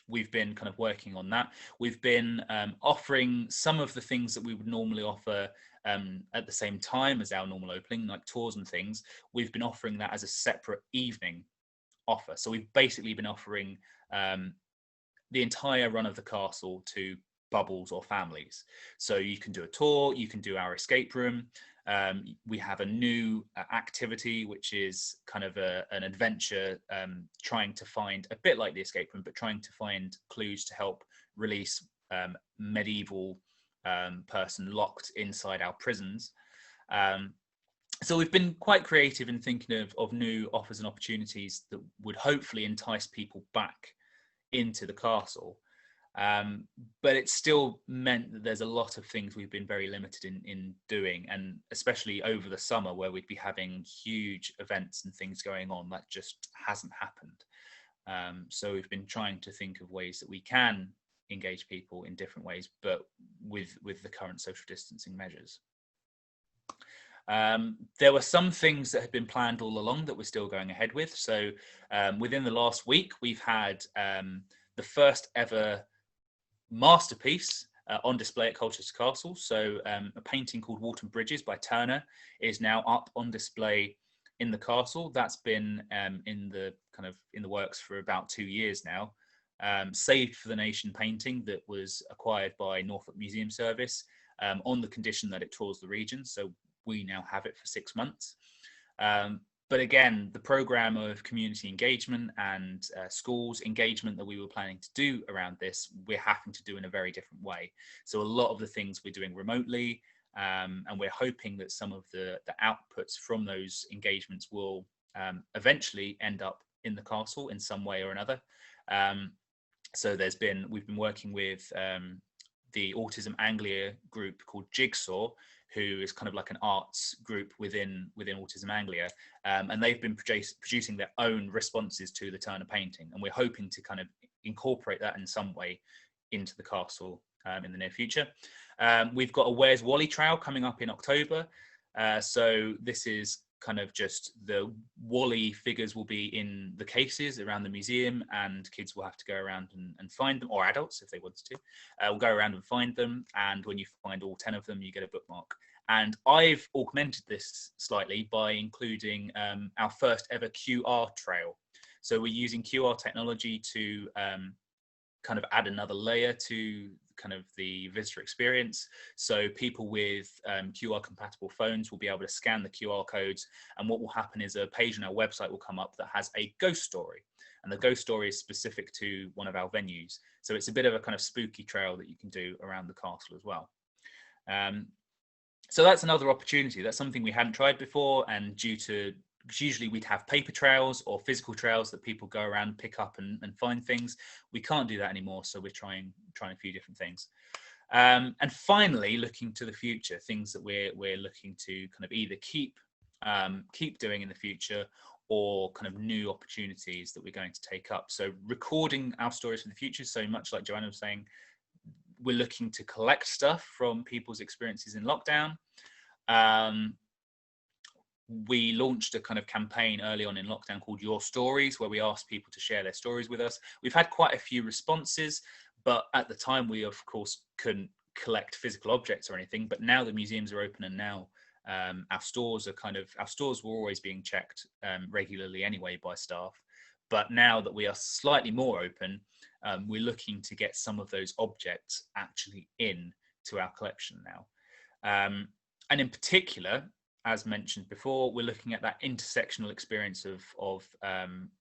we've been kind of working on that. We've been offering some of the things that we would normally offer at the same time as our normal opening, like tours and things. We've been offering that as a separate evening offer. So we've basically been offering the entire run of the castle to bubbles or families. So you can do a tour, you can do our escape room. We have a new activity, which is kind of an adventure, trying to find, a bit like the escape room, but trying to find clues to help release medieval person locked inside our prisons. So we've been quite creative in thinking of new offers and opportunities that would hopefully entice people back into the castle. But it's still meant that there's a lot of things we've been very limited in doing, and especially over the summer where we'd be having huge events and things going on, that just hasn't happened. So we've been trying to think of ways that we can engage people in different ways, but with the current social distancing measures. There were some things that had been planned all along that we're still going ahead with. So within the last week, we've had the first ever masterpiece on display at Colchester Castle. So a painting called Walton Bridges by Turner is now up on display in the castle. That's been in the works for about 2 years now. Saved for the Nation painting that was acquired by Norfolk Museum Service on the condition that it tours the region. So we now have it for 6 months. But again, the program of community engagement and schools engagement that we were planning to do around this, we're having to do in a very different way. So a lot of the things we're doing remotely, and we're hoping that some of the outputs from those engagements will eventually end up in the castle in some way or another. So we've been working with the Autism Anglia group called Jigsaw, who is kind of like an arts group within Autism Anglia, and they've been producing their own responses to the Turner painting, and we're hoping to kind of incorporate that in some way into the castle in the near future. We've got a Where's Wally trail coming up in October, so this is kind of just the Wally figures will be in the cases around the museum, and kids will have to go around and find them, or adults if they wanted to. Will go around and find them, and when you find all 10 of them, you get a bookmark. And I've augmented this slightly by including our first ever QR trail. So we're using QR technology to kind of add another layer to kind of the visitor experience. So people with QR compatible phones will be able to scan the QR codes, and what will happen is a page on our website will come up that has a ghost story, and the ghost story is specific to one of our venues. So it's a bit of a kind of spooky trail that you can do around the castle as well. So that's another opportunity. That's something we hadn't tried before, and usually we'd have paper trails or physical trails that people go around, pick up and find things. We can't do that anymore, so we're trying a few different things. And finally, looking to the future, things that we're looking to kind of either keep doing in the future, or kind of new opportunities that we're going to take up. So recording our stories for the future. So much like Joanna was saying, we're looking to collect stuff from people's experiences in lockdown. We launched a kind of campaign early on in lockdown called Your Stories, where we asked people to share their stories with us. We've had quite a few responses, But at the time, we of course couldn't collect physical objects or anything. But now the museums are open, and now our stores were always being checked regularly anyway by staff. But now that we are slightly more open, we're looking to get some of those objects actually in to our collection now. And in particular, as mentioned before, we're looking at that intersectional experience of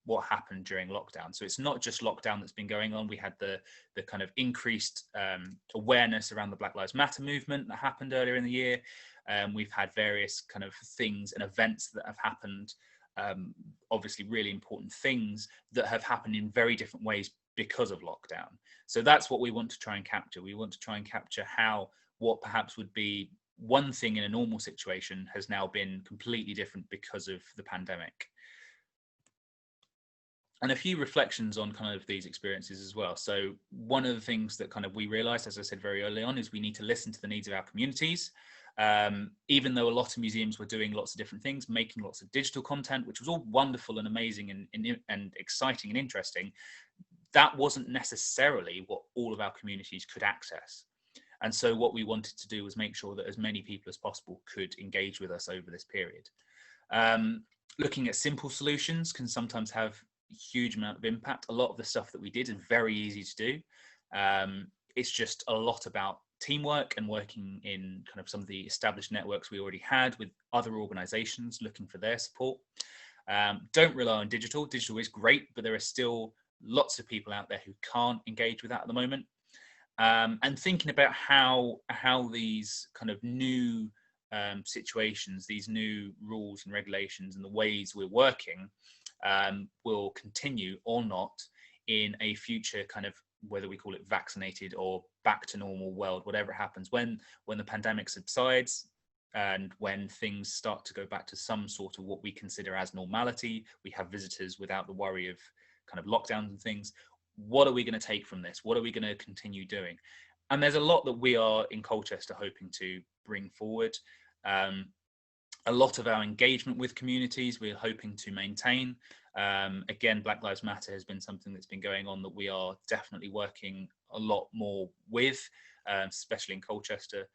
what happened during lockdown. So it's not just lockdown that's been going on. We had the kind of increased awareness around the Black Lives Matter movement that happened earlier in the year. We've had various kind of things and events that have happened, obviously really important things that have happened in very different ways because of lockdown. So that's what we want to try and capture. We want to try and capture how what perhaps would be one thing in a normal situation has now been completely different because of the pandemic. And a few reflections on kind of these experiences as well. So one of the things that kind of we realized, as I said very early on, is we need to listen to the needs of our communities. Even though a lot of museums were doing lots of different things, making lots of digital content, which was all wonderful and amazing and exciting and interesting, that wasn't necessarily what all of our communities could access. And so what we wanted to do was make sure that as many people as possible could engage with us over this period. Looking at simple solutions can sometimes have a huge amount of impact. A lot of the stuff that we did is very easy to do. It's just a lot about teamwork and working in kind of some of the established networks we already had with other organizations looking for their support. Don't rely on digital. Digital is great, but there are still lots of people out there who can't engage with that at the moment. And thinking about how these kind of new situations, these new rules and regulations and the ways we're working will continue or not in a future kind of, whether we call it vaccinated or back to normal world, whatever happens, when the pandemic subsides and when things start to go back to some sort of what we consider as normality, we have visitors without the worry of kind of lockdowns and things. What are we going to take from this? What are we going to continue doing? And there's a lot that we are in Colchester hoping to bring forward. A lot of our engagement with communities we're hoping to maintain. Again, Black Lives Matter has been something that's been going on that we are definitely working a lot more with, especially in Colchester.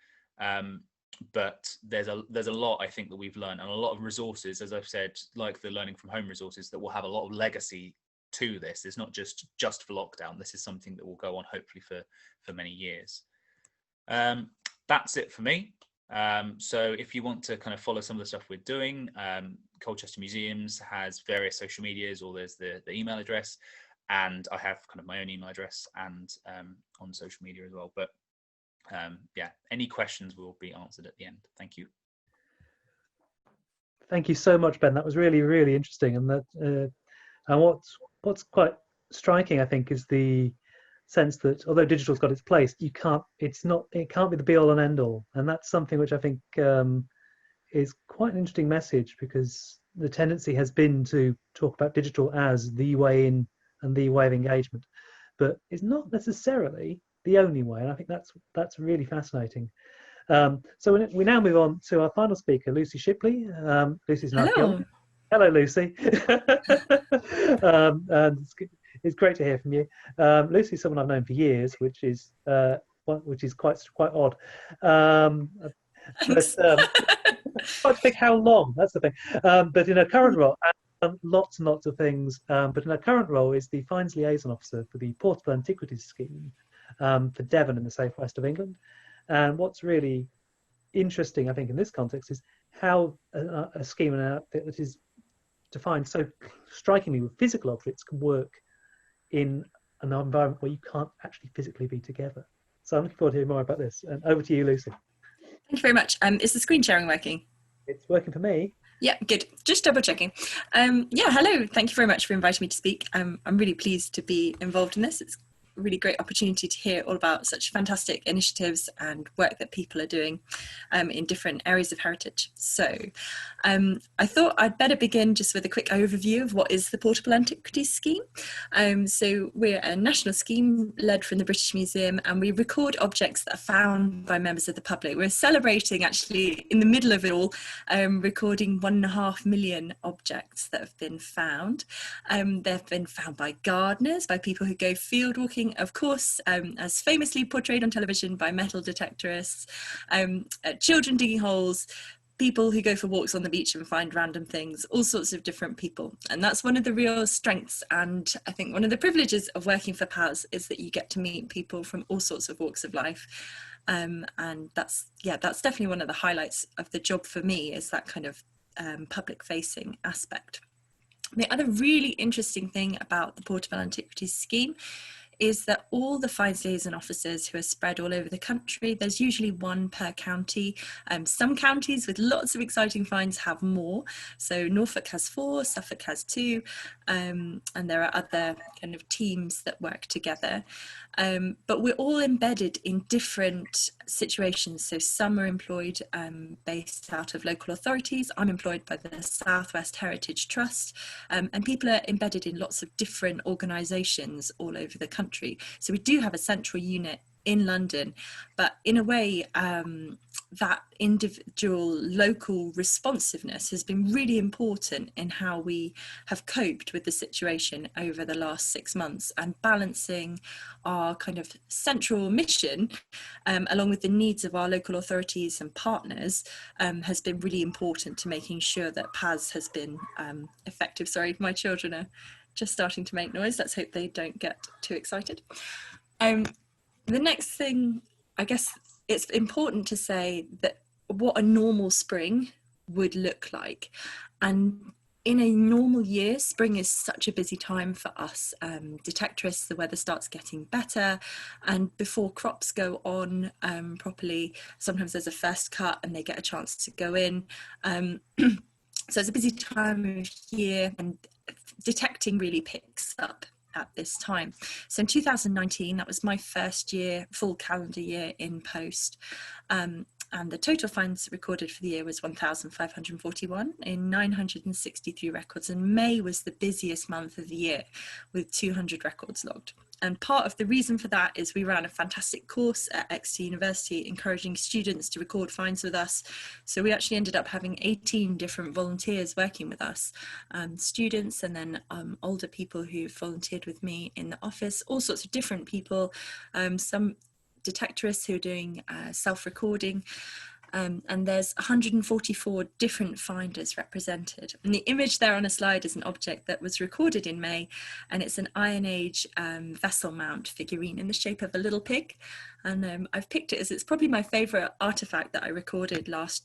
But there's a lot, I think, that we've learned, and a lot of resources, as I've said, like the learning from home resources, that will have a lot of legacy to this. It's not just for lockdown. This is something that will go on hopefully for many years. That's it for me. So if you want to kind of follow some of the stuff we're doing, Colchester Museums has various social medias, or there's the email address, and I have kind of my own email address and on social media as well. But yeah, any questions will be answered at the end. Thank you. Thank you so much, Ben. That was really, really interesting. And that and what's quite striking, I think, is the sense that although digital's got its place, it can't be the be all and end all. And that's something which I think is quite an interesting message, because the tendency has been to talk about digital as the way in and the way of engagement, but it's not necessarily the only way. And I think that's really fascinating. So we now move on to our final speaker, Lucy Shipley. Lucy's an archaeologist. Hello, Lucy. And it's great to hear from you. Lucy's someone I've known for years, which is quite odd. But I think how long? That's the thing. But in her current role, lots and lots of things. But in her current role is the Finds Liaison Officer for the Portable Antiquities scheme for Devon in the southwest of England. And what's really interesting, I think, in this context is how a scheme and an outfit that is defined so strikingly with physical objects can work in an environment where you can't actually physically be together. So I'm looking forward to hearing more about this. And over to you, Lucy. Thank you very much. Is the screen sharing working? It's working for me. Yeah, good. Just double checking. Yeah, hello. Thank you very much for inviting me to speak. I'm really pleased to be involved in this. It's a really great opportunity to hear all about such fantastic initiatives and work that people are doing in different areas of heritage. So I thought I'd better begin just with a quick overview of what is the Portable Antiquities Scheme. So we're a national scheme led from the British Museum, and we record objects that are found by members of the public. We're celebrating, actually, in the middle of it all, recording 1.5 million objects that have been found. They've been found by gardeners, by people who go field walking working, of course, as famously portrayed on television by metal detectorists, children digging holes, people who go for walks on the beach and find random things, all sorts of different people. And that's one of the real strengths, and I think one of the privileges of working for Paites is that you get to meet people from all sorts of walks of life. And that's definitely one of the highlights of the job for me, is that kind of public facing aspect. The other really interesting thing about the Portable Antiquities scheme is that all the finds liaison officers who are spread all over the country, there's usually one per county. Some counties with lots of exciting finds have more. So Norfolk has 4, Suffolk has 2, and there are other kind of teams that work together. But we're all embedded in different situations. So some are employed based out of local authorities. I'm employed by the South West Heritage Trust, and people are embedded in lots of different organisations all over the country. So we do have a central unit in London, but in a way that individual local responsiveness has been really important in how we have coped with the situation over the last 6 months, and balancing our kind of central mission along with the needs of our local authorities and partners has been really important to making sure that Paites has been effective. Sorry, my children are just starting to make noise. Let's hope they don't get too excited. The next thing, I guess it's important to say that what a normal spring would look like. And in a normal year, spring is such a busy time for us detectorists. The weather starts getting better, and before crops go on properly, sometimes there's a first cut and they get a chance to go in. So it's a busy time of year, and detecting really picks up at this time. So in 2019, that was my first year, full calendar year in post. And the total finds recorded for the year was 1,541 in 963 records. And May was the busiest month of the year with 200 records logged. And part of the reason for that is we ran a fantastic course at Exeter University encouraging students to record finds with us. So we actually ended up having 18 different volunteers working with us, students and then older people who volunteered with me in the office, all sorts of different people, some detectorists who are doing self-recording. And there's 144 different finders represented. And the image there on a slide is an object that was recorded in May, and it's an Iron Age vessel mount figurine in the shape of a little pig. And I've picked it as it's probably my favourite artefact that I recorded last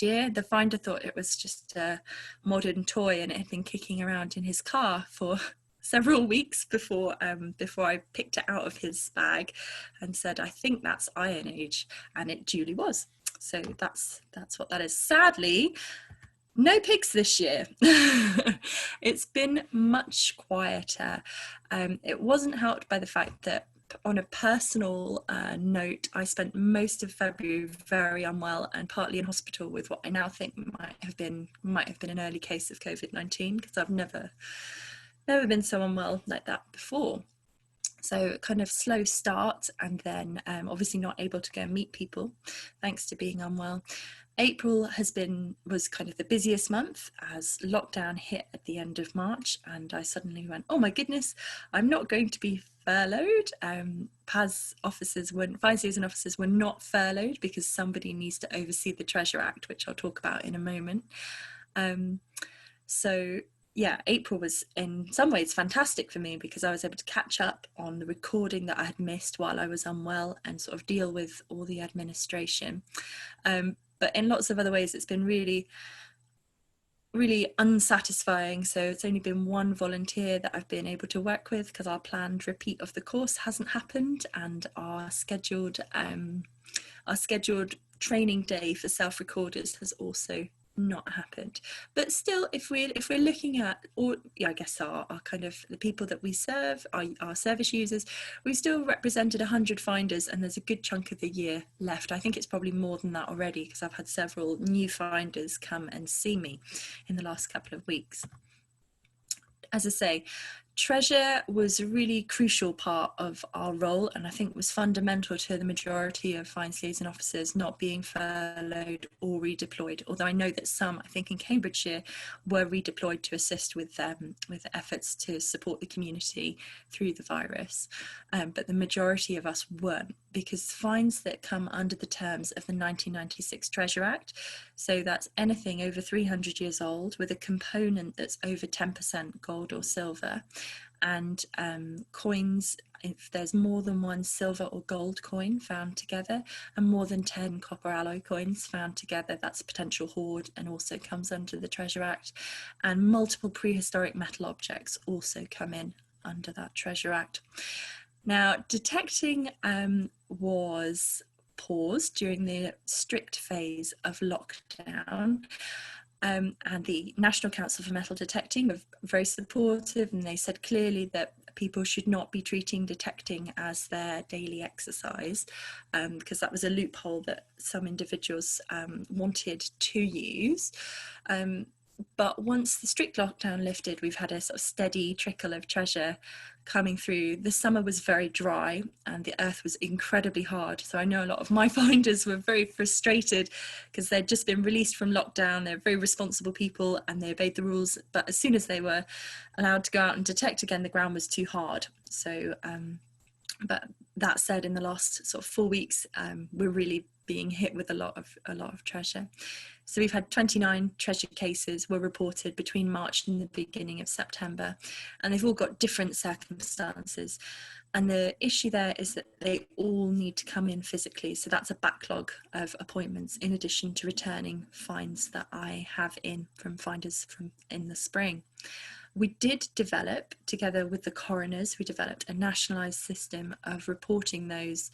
year. The finder thought it was just a modern toy, and it had been kicking around in his car for several weeks before I picked it out of his bag and said, I think that's Iron Age, and it duly was. So that's what that is. Sadly, no pigs this year. It's been much quieter. It wasn't helped by the fact that, on a personal note, I spent most of February very unwell and partly in hospital with what I now think might have been an early case of COVID-19, because I've never been so unwell like that before. So kind of slow start, and then obviously not able to go and meet people thanks to being unwell. April was kind of the busiest month as lockdown hit at the end of March, and I suddenly went, oh my goodness, I'm not going to be furloughed. Finds liaison officers were not furloughed because somebody needs to oversee the Treasure Act, which I'll talk about in a moment. So yeah, April was in some ways fantastic for me because I was able to catch up on the recording that I had missed while I was unwell and sort of deal with all the administration. But in lots of other ways, it's been really, really unsatisfying. So it's only been one volunteer that I've been able to work with because our planned repeat of the course hasn't happened, and our scheduled training day for self-recorders has also not happened. But still, if we're looking at I guess our kind of the people that we serve, our service users, we still represented 100 finders, and there's a good chunk of the year left. I think it's probably more than that already, because I've had several new finders come and see me in the last couple of weeks. As I say, treasure was a really crucial part of our role, and I think was fundamental to the majority of finds liaison officers not being furloughed or redeployed, although I know that some, I think in Cambridgeshire, were redeployed to assist with efforts to support the community through the virus, but the majority of us weren't, because finds that come under the terms of the 1996 Treasure Act, so that's anything over 300 years old with a component that's over 10% gold or silver, and coins, if there's more than one silver or gold coin found together and more than 10 copper alloy coins found together, that's a potential hoard and also comes under the Treasure Act. And multiple prehistoric metal objects also come in under that Treasure Act. Now, detecting was paused during the strict phase of lockdown. And the National Council for Metal Detecting were very supportive, and they said clearly that people should not be treating detecting as their daily exercise, because that was a loophole that some individuals wanted to use. But once the strict lockdown lifted, we've had a sort of steady trickle of treasure coming through. The summer was very dry and the earth was incredibly hard. So I know a lot of my finders were very frustrated because they'd just been released from lockdown. They're very responsible people and they obeyed the rules. But as soon as they were allowed to go out and detect again, the ground was too hard. So, but that said, in the last sort of 4 weeks, we're really being hit with a lot of treasure. So we've had 29 treasure cases were reported between March and the beginning of September, and they've all got different circumstances. And the issue there is that they all need to come in physically. So that's a backlog of appointments in addition to returning finds that I have in from finders from in the spring. We did develop, together with the coroners, we developed a nationalised system of reporting those.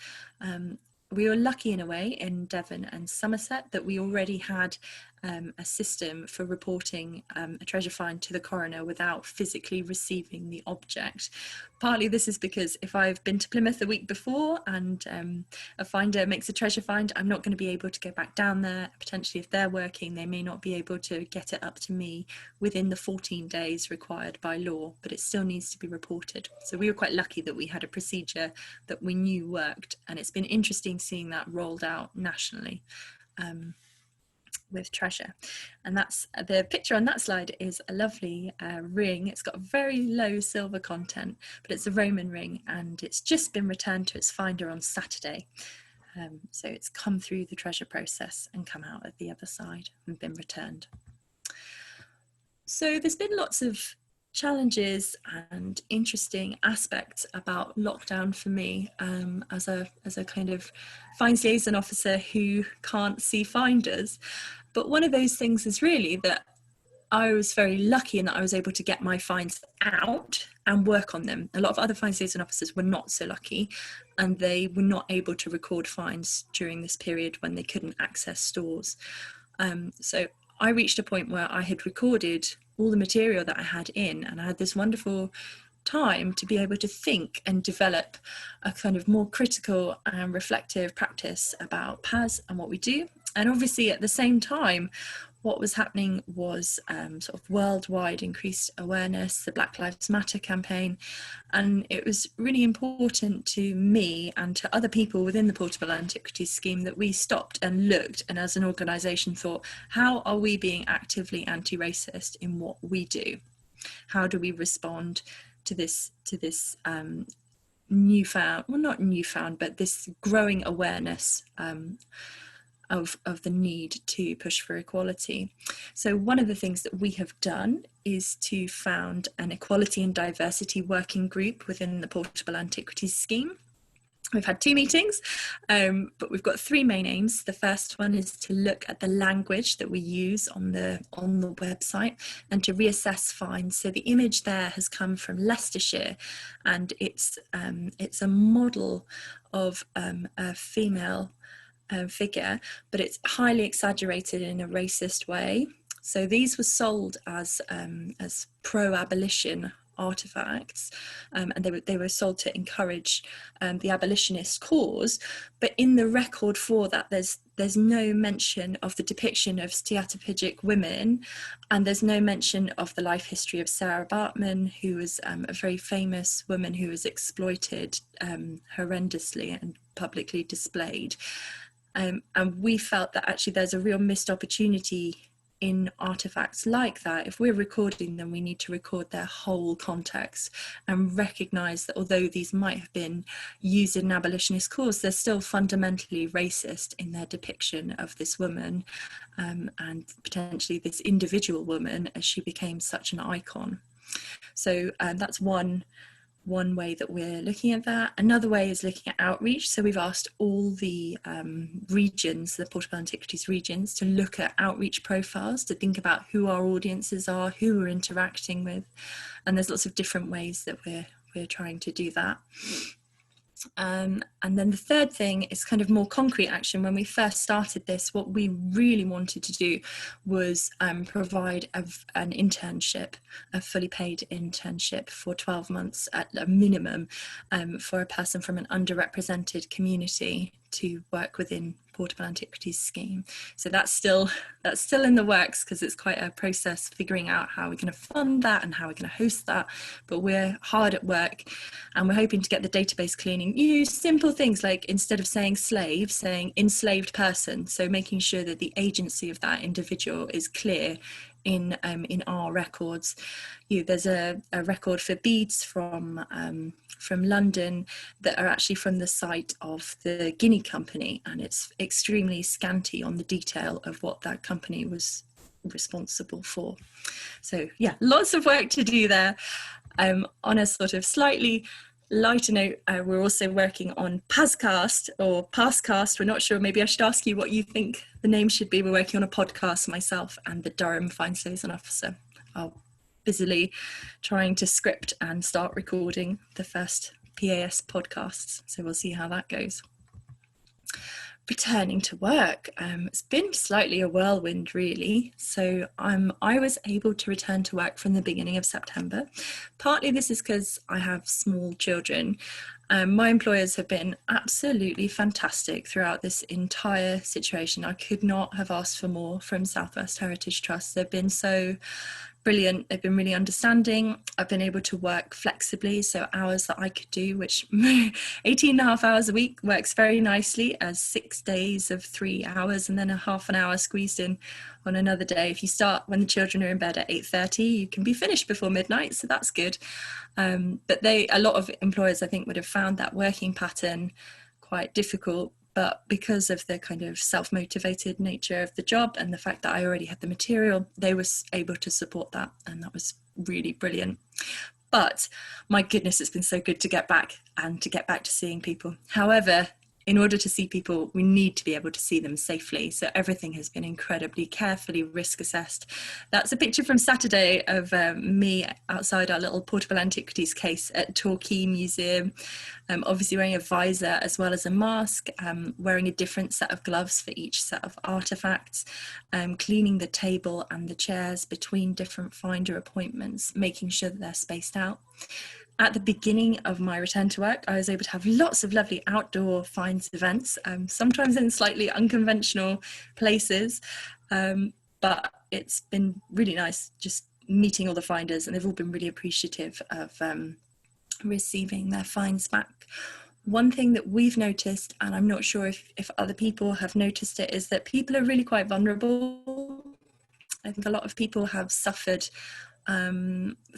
We were lucky in a way in Devon and Somerset that we already had a system for reporting a treasure find to the coroner without physically receiving the object. Partly this is because if I've been to Plymouth the week before and a finder makes a treasure find, I'm not going to be able to go back down there. Potentially if they're working, they may not be able to get it up to me within the 14 days required by law, but it still needs to be reported. So we were quite lucky that we had a procedure that we knew worked, and it's been interesting seeing that rolled out nationally. With treasure. And that's the picture on that slide is a lovely ring. It's got a very low silver content, but it's a Roman ring, and it's just been returned to its finder on Saturday. So it's come through the treasure process and come out at the other side and been returned. So there's been lots of challenges and interesting aspects about lockdown for me as a kind of finds liaison officer who can't see finders. But one of those things is really that I was very lucky in that I was able to get my finds out and work on them. A lot of other finds liaison officers were not so lucky, and they were not able to record finds during this period when they couldn't access stores. So I reached a point where I had recorded all the material that I had in, and I had this wonderful time to be able to think and develop a kind of more critical and reflective practice about PAS and what we do. And obviously at the same time, what was happening was sort of worldwide increased awareness, the Black Lives Matter campaign, and it was really important to me and to other people within the Portable Antiquities scheme that we stopped and looked, and as an organisation thought, how are we being actively anti-racist in what we do? How do we respond to this newfound, well, not newfound, but this growing awareness of the need to push for equality. So one of the things that we have done is to found an equality and diversity working group within the Portable Antiquities scheme. We've had 2 meetings, but we've got 3 main aims. The first one is to look at the language that we use on the website and to reassess finds. So the image there has come from Leicestershire, and it's a model of a female figure, but it's highly exaggerated in a racist way. So these were sold as pro-abolition artifacts, and they were sold to encourage the abolitionist cause. But in the record for that, there's no mention of the depiction of Staffordshire women, and there's no mention of the life history of Sarah Bartman, who was a very famous woman who was exploited horrendously and publicly displayed. And we felt that actually there's a real missed opportunity in artifacts like that. If we're recording them, we need to record their whole context and recognise that although these might have been used in an abolitionist cause, they're still fundamentally racist in their depiction of this woman, and potentially this individual woman as she became such an icon. So that's one way that we're looking at that. Another way is looking at outreach. So we've asked all the regions, the Portable Antiquities regions, to look at outreach profiles, to think about who our audiences are, who we're interacting with. And there's lots of different ways that we're trying to do that. And then the third thing is kind of more concrete action. When we first started this, what we really wanted to do was provide an internship, a fully paid internship for 12 months at a minimum, for a person from an underrepresented community to work within Portable Antiquities scheme. So that's still in the works, because it's quite a process figuring out how we're going to fund that and how we're going to host that. But we're hard at work, and we're hoping to get the database cleaning. You use simple things like, instead of saying slave, saying enslaved person. So making sure that the agency of that individual is clear in our records. There's a record for beads from London that are actually from the site of the Guinea Company, and it's extremely scanty on the detail of what that company was responsible for. So yeah, lots of work to do there. On a sort of slightly lighter note, we're also working on Pascast or Passcast. We're not sure, maybe I should ask you what you think the name should be. We're working on a podcast, myself and the Durham Fines Liaison Officer are busily trying to script and start recording the first PAS podcasts. So we'll see how that goes. Returning to work, it's been slightly a whirlwind really. So I was able to return to work from the beginning of September. Partly this is because I have small children. My employers have been absolutely fantastic throughout this entire situation. I could not have asked for more from South West Heritage Trust. They've been so brilliant. They've been really understanding. I've been able to work flexibly, so hours that I could do, which 18 and a half hours a week works very nicely as 6 days of 3 hours and then a half an hour squeezed in on another day. If you start when the children are in bed at 8:30, you can be finished before midnight, so that's good. But a lot of employers, I think, would have found that working pattern quite difficult. But because of the kind of self-motivated nature of the job and the fact that I already had the material, they were able to support that. And that was really brilliant. But my goodness, it's been so good to get back and to get back to seeing people. However, in order to see people, we need to be able to see them safely. So everything has been incredibly carefully risk assessed. That's a picture from Saturday of me outside our little Portable Antiquities case at Torquay Museum, obviously wearing a visor as well as a mask, wearing a different set of gloves for each set of artifacts, cleaning the table and the chairs between different finder appointments, making sure that they're spaced out. At the beginning of my return to work, I was able to have lots of lovely outdoor finds events, sometimes in slightly unconventional places, but it's been really nice just meeting all the finders, and they've all been really appreciative of receiving their finds back. One thing that we've noticed, and I'm not sure if other people have noticed it, is that people are really quite vulnerable. I think a lot of people have suffered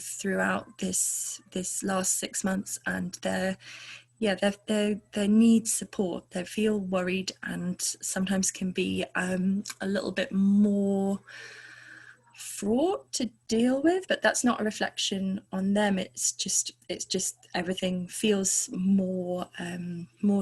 throughout this last 6 months, and they need support. They feel worried and sometimes can be a little bit more fraught to deal with, but that's not a reflection on them. It's just everything feels more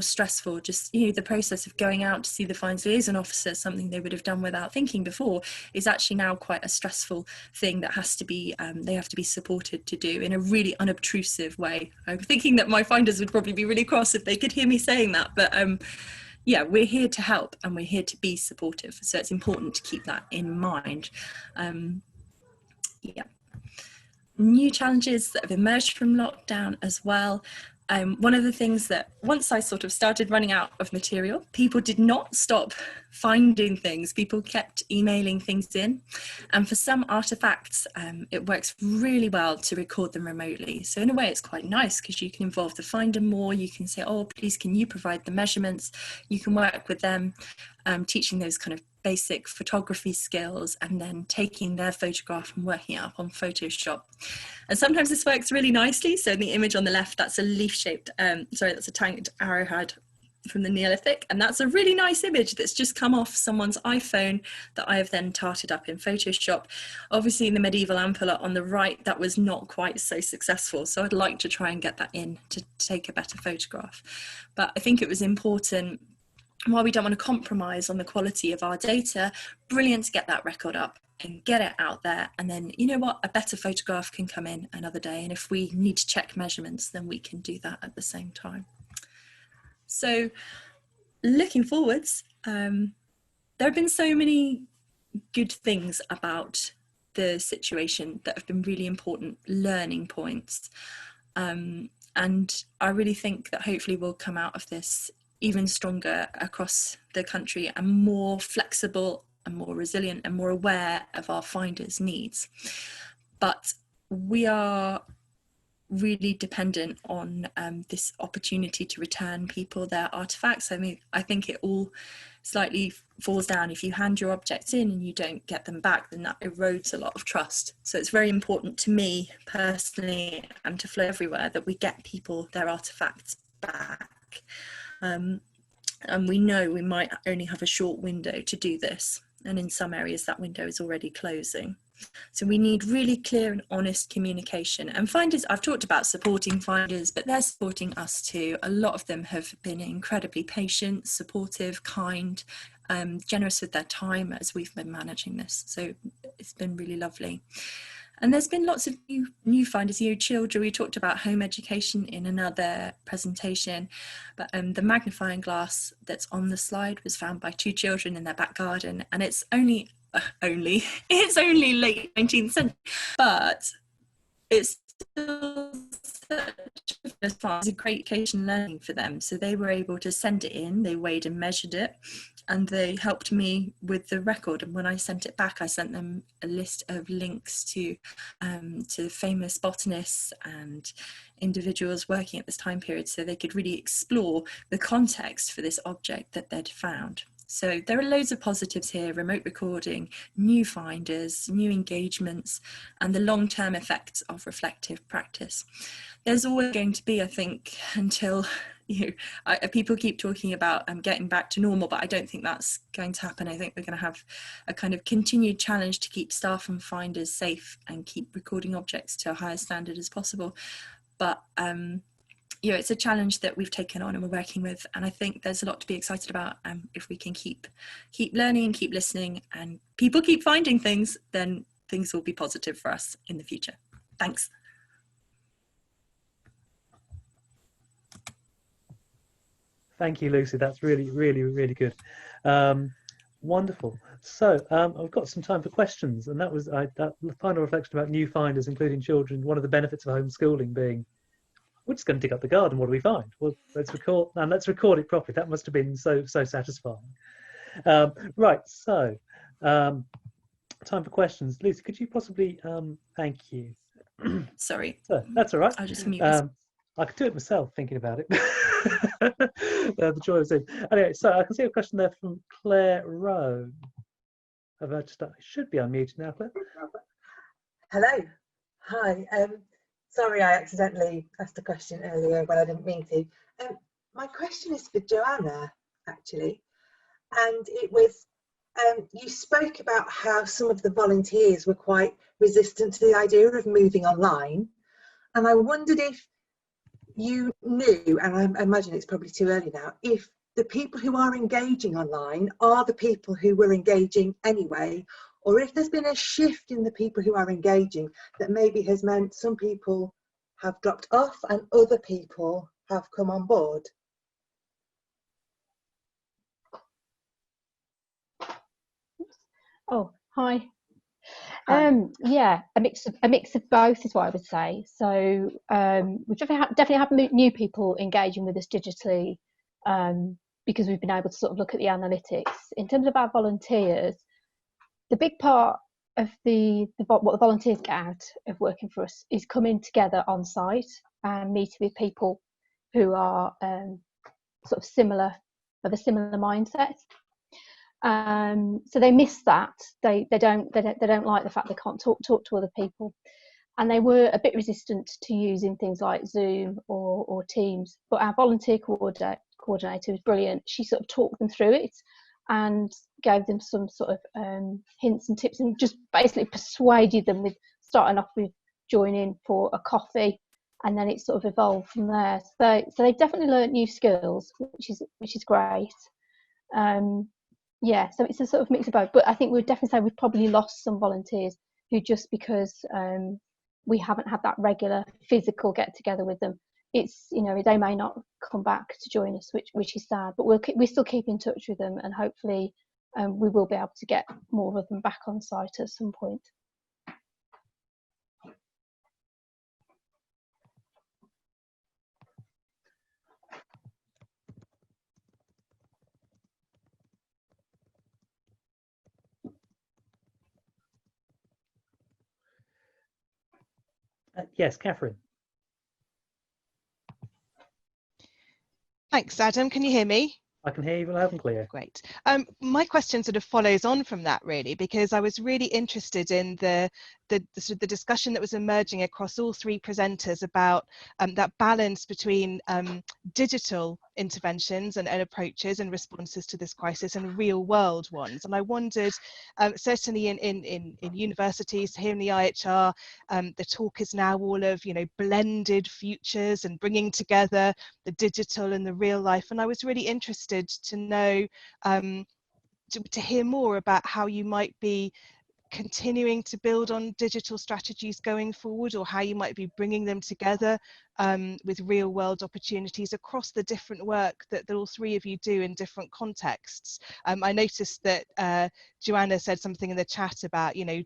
stressful. Just, the process of going out to see the Fines Liaison Officer, something they would have done without thinking before, is actually now quite a stressful thing that has to be they have to be supported to do in a really unobtrusive way. I'm thinking that my finders would probably be really cross if they could hear me saying that, but yeah, we're here to help and we're here to be supportive. So it's important to keep that in mind. Yeah. New challenges that have emerged from lockdown as well. One of the things that once I sort of started running out of material, people did not stop finding things. People kept emailing things in. And for some artifacts, it works really well to record them remotely. So in a way, it's quite nice because you can involve the finder more. You can say, oh, please, can you provide the measurements? You can work with them, teaching those kind of basic photography skills and then taking their photograph and working it up on Photoshop. And sometimes this works really nicely. So in the image on the left, that's a leaf-shaped, that's a tanked arrowhead from the Neolithic. And that's a really nice image that's just come off someone's iPhone that I have then tarted up in Photoshop. Obviously in the medieval ampulla on the right, that was not quite so successful. So I'd like to try and get that in to take a better photograph. But I think it was important, while we don't want to compromise on the quality of our data, brilliant to get that record up and get it out there. And then, you know what, a better photograph can come in another day. And if we need to check measurements, then we can do that at the same time. So looking forwards, there have been so many good things about the situation that have been really important learning points. And I really think that hopefully we'll come out of this even stronger across the country and more flexible and more resilient and more aware of our finders' needs. But we are really dependent on this opportunity to return people their artifacts. I mean, I think it all slightly falls down. If you hand your objects in and you don't get them back, then that erodes a lot of trust. So it's very important to me personally and to Flow Everywhere that we get people their artifacts back. And we know we might only have a short window to do this, and in some areas that window is already closing. So we need really clear and honest communication. And finders, I've talked about supporting finders, but they're supporting us too. A lot of them have been incredibly patient, supportive, kind, generous with their time as we've been managing this. So it's been really lovely. And there's been lots of new finders, children. We talked about home education in another presentation, but the magnifying glass that's on the slide was found by 2 children in their back garden, and it's only late 19th century, but it's still a great occasion learning for them. So they were able to send it in, they weighed and measured it, and they helped me with the record. And when I sent it back, I sent them a list of links to famous botanists and individuals working at this time period, so they could really explore the context for this object that they'd found. So there are loads of positives here: remote recording, new finders, new engagements, and the long-term effects of reflective practice. There's always going to be, I think, until people keep talking about getting back to normal, but I don't think that's going to happen. I think we're going to have a kind of continued challenge to keep staff and finders safe and keep recording objects to a higher standard as possible. But it's a challenge that we've taken on and we're working with, and I think there's a lot to be excited about. If we can keep learning and keep listening and people keep finding things, then things will be positive for us in the future. Thanks. Thank you, Lucy. That's really, really, really good. Wonderful. So I've got some time for questions, and that was that final reflection about new finders, including children. One of the benefits of homeschooling being, we're just going to dig up the garden. What do we find? Well, let's record it properly. That must have been so satisfying. Right. So time for questions. Lucy, could you possibly thank you. Sorry. So, that's all right. I'll just mute. I could do it myself, thinking about it. The joy of Zoom. Anyway, so I can see a question there from Claire Rowe. I should be unmuted now, Claire. Hello. Hi. Sorry, I accidentally asked a question earlier when I didn't mean to. My question is for Joanna, actually, and it was, you spoke about how some of the volunteers were quite resistant to the idea of moving online, and I wondered if you knew, and I imagine it's probably too early now, if the people who are engaging online are the people who were engaging anyway, or if there's been a shift in the people who are engaging that maybe has meant some people have dropped off and other people have come on board. Oh, hi. Yeah, a mix of both is what I would say. So we've definitely had new people engaging with us digitally, because we've been able to sort of look at the analytics. In terms of our volunteers, the big part of what the volunteers get out of working for us is coming together on site and meeting with people who are sort of of a similar mindset. So they miss that. They don't like the fact they can't talk to other people, and they were a bit resistant to using things like Zoom or Teams. But our volunteer coordinator was brilliant. She sort of talked them through it and gave them some sort of hints and tips, and just basically persuaded them with starting off with joining for a coffee, and then it sort of evolved from there. So they've definitely learnt new skills, which is great. Yeah, so it's a sort of mix of both. But I think we'd definitely say we've probably lost some volunteers who, just because we haven't had that regular physical get together with them, it's, you know, they may not come back to join us, which is sad. But we still keep in touch with them, and hopefully we will be able to get more of them back on site at some point. Yes, Catherine. Thanks, Adam. Can you hear me? I can hear you loud and clear. Great. My question sort of follows on from that, really, because I was really interested in the sort of the discussion that was emerging across all three presenters about that balance between digital interventions and approaches and responses to this crisis and real world ones. And I wondered, certainly in universities here in the IHR, the talk is now all of, you know, blended futures and bringing together the digital and the real life. And I was really interested to know, to hear more about how you might be continuing to build on digital strategies going forward, or how you might be bringing them together with real world opportunities across the different work that all three of you do in different contexts. I noticed that Joanna said something in the chat about, you know,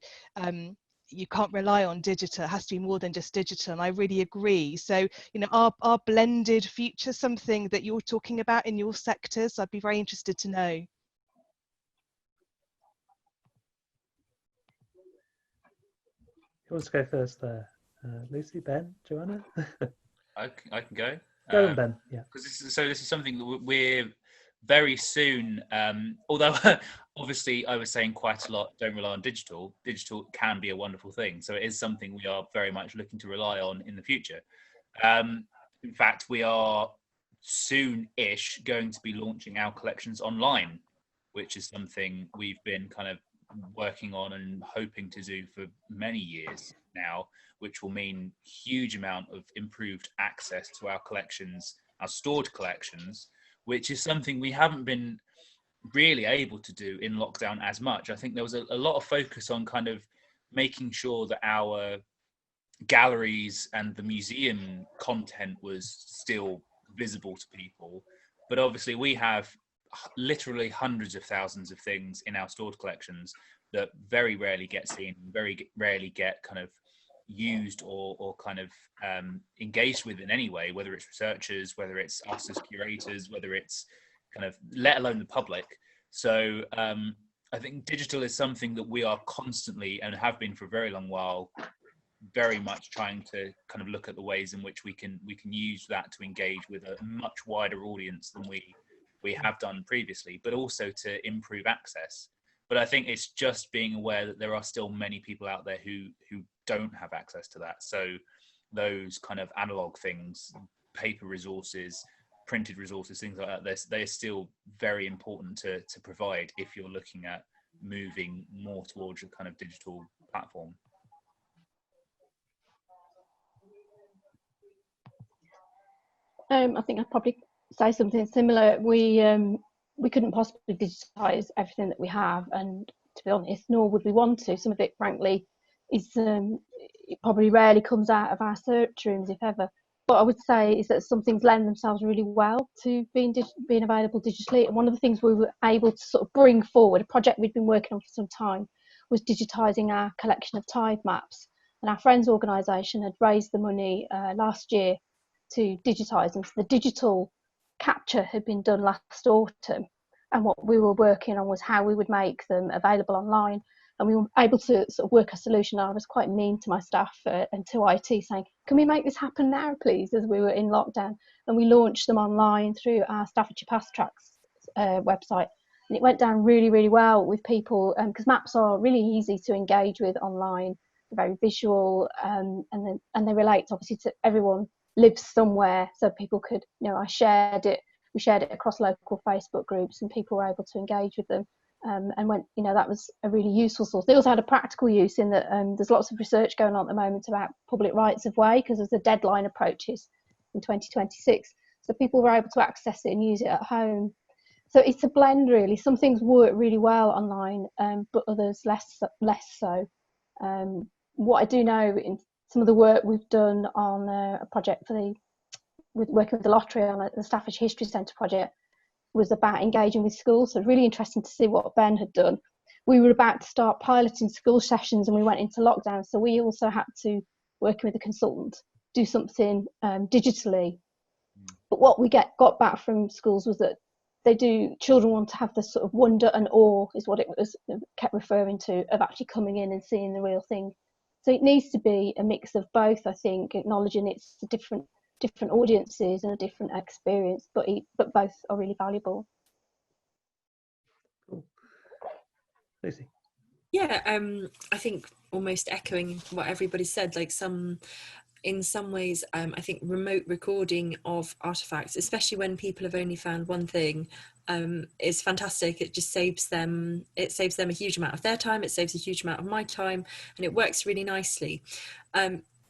you can't rely on digital, it has to be more than just digital, and I really agree. So, you know, are blended futures something that you're talking about in your sectors? I'd be very interested to know. Who wants to go first there? Lucy, Ben, Joanna? I can go. Go on, Ben. Yeah. Because this is something that we're very soon. Although obviously I was saying quite a lot, don't rely on digital. Digital can be a wonderful thing. So it is something we are very much looking to rely on in the future. In fact, we are soon-ish going to be launching our collections online, which is something we've been kind of working on and hoping to do for many years now, which will mean huge amount of improved access to our collections, our stored collections, which is something we haven't been really able to do in lockdown as much. I think there was a lot of focus on kind of making sure that our galleries and the museum content was still visible to people, but obviously we have literally hundreds of thousands of things in our stored collections that very rarely get seen, very rarely get kind of used or kind of engaged with in any way, whether it's researchers, whether it's us as curators, whether it's kind of, let alone the public. So I think digital is something that we are constantly, and have been for a very long while, very much trying to kind of look at the ways in which we can use that to engage with a much wider audience than we have done previously, but also to improve access. But I think it's just being aware that there are still many people out there who don't have access to that. So those kind of analog things, paper resources, printed resources, things like that, they're still very important to provide if you're looking at moving more towards a kind of digital platform. I think I'd probably say something similar. We couldn't possibly digitise everything that we have, and to be honest, nor would we want to. Some of it, frankly, is it probably rarely comes out of our search rooms, if ever. What I would say is that some things lend themselves really well to being available digitally. And one of the things we were able to sort of bring forward, a project we'd been working on for some time, was digitising our collection of tide maps. And our friends organisation had raised the money last year to digitise them. So the digital capture had been done last autumn, and what we were working on was how we would make them available online. And we were able to sort of work a solution. I was quite mean to my staff and to IT, saying, can we make this happen now, please, as we were in lockdown? And we launched them online through our Staffordshire Past Tracks website. And it went down really, really well with people, because maps are really easy to engage with online. They're very visual, and they relate obviously to everyone lives somewhere, so people could, you know, we shared it across local Facebook groups, and people were able to engage with them. And when, you know, that was a really useful source. They also had a practical use in that there's lots of research going on at the moment about public rights of way, because as the deadline approaches in 2026, so people were able to access it and use it at home. So it's a blend really. Some things work really well online, but others less so. What I do know in some of the work we've done on a project working with the lottery on the Staffordshire History Centre project was about engaging with schools. So really interesting to see what Ben had done. We were about to start piloting school sessions and we went into lockdown, so we also had to, working with a consultant, do something digitally. But what we got back from schools was that children want to have this sort of wonder and awe, is what it was kept referring to, of actually coming in and seeing the real thing. So it needs to be a mix of both, I think, acknowledging it's a different audiences and a different experience, but both are really valuable. Cool. Lucy. Yeah, I think almost echoing what everybody said, like in some ways, I think remote recording of artifacts, especially when people have only found one thing, is fantastic. It just saves them a huge amount of their time, it saves a huge amount of my time, and it works really nicely.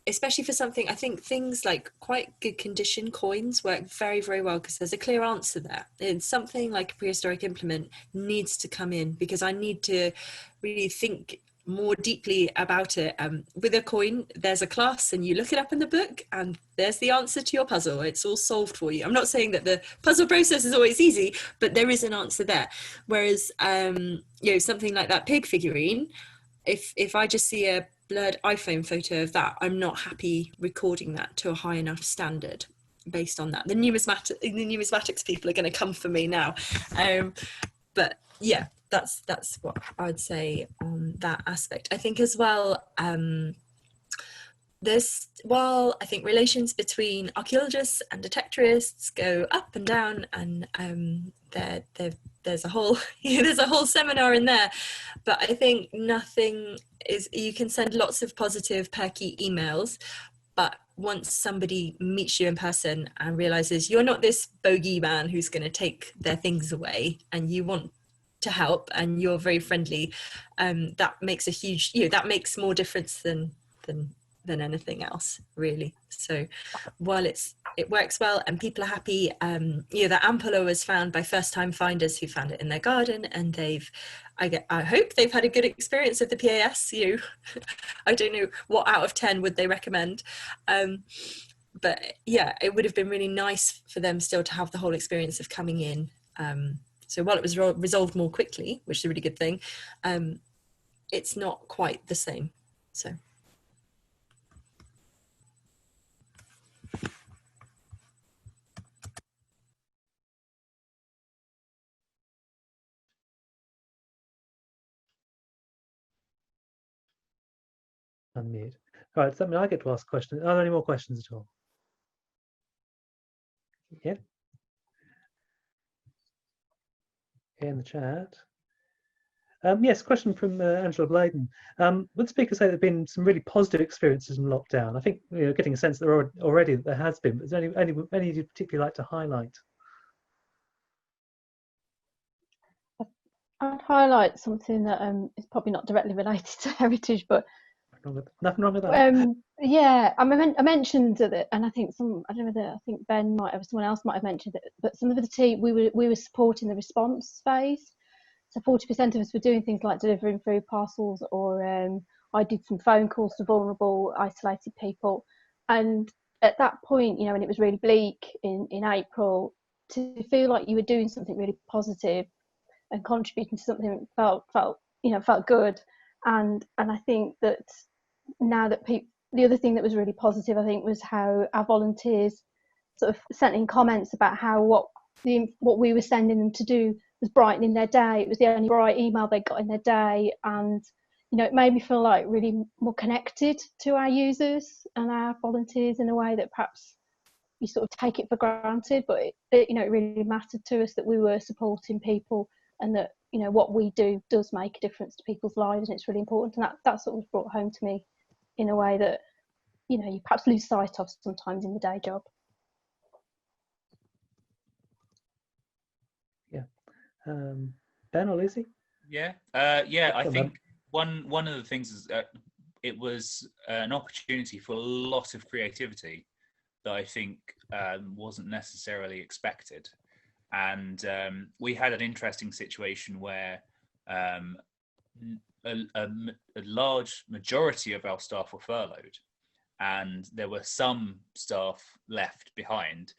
Especially for something, I think things like quite good condition coins work very, very well because there's a clear answer there. It's something like a prehistoric implement needs to come in because I need to really think more deeply about it. With a coin, there's a class and you look it up in the book and there's the answer to your puzzle. It's all solved for you. I'm not saying that the puzzle process is always easy, but there is an answer there. Whereas, something like that pig figurine, if I just see a blurred iPhone photo of that, I'm not happy recording that to a high enough standard based on that. The numismatics people are going to come for me now. But yeah, that's what I'd say on that aspect. I think as well, I think relations between archaeologists and detectorists go up and down, and there's a whole seminar in there. But I think you can send lots of positive perky emails, but once somebody meets you in person and realizes you're not this bogey man who's going to take their things away, and you want to help and you're very friendly, that makes that makes more difference than anything else, really. So while it works well and people are happy, the ampulla was found by first-time finders who found it in their garden, and I hope they've had a good experience of the PAS. I don't know what out of 10 would they recommend, but yeah, it would have been really nice for them still to have the whole experience of coming in. So while it was resolved more quickly, which is a really good thing, it's not quite the same. So. Unmute. All right, I get to ask questions. Are there any more questions at all? Yeah. In the chat. Yes, question from Angela Bladen. Would speakers say there have been some really positive experiences in lockdown? I think getting a sense that there has been, but is there any you'd particularly like to highlight? I'd highlight something that is probably not directly related to heritage, but nothing wrong with that. Yeah, I mentioned that, and I think Ben might have, someone else might have mentioned it, but some of the team we were supporting the response phase. So 40% of us were doing things like delivering food parcels, or I did some phone calls to vulnerable, isolated people. And at that point, when it was really bleak in April, to feel like you were doing something really positive and contributing to something that felt good. And I think that now that the other thing that was really positive, I think, was how our volunteers sort of sent in comments about how what we were sending them to do was brightening their day. It was the only bright email they got in their day, and it made me feel like really more connected to our users and our volunteers in a way that perhaps you sort of take it for granted, but it really mattered to us that we were supporting people, and that what we do does make a difference to people's lives, and it's really important. And that sort of brought home to me in a way that you perhaps lose sight of sometimes in the day job. Yeah. Ben or Lucy? Yeah, I think one of the things is it was an opportunity for a lot of creativity that I think wasn't necessarily expected. And we had an interesting situation where a large majority of our staff were furloughed, and there were some staff left behind,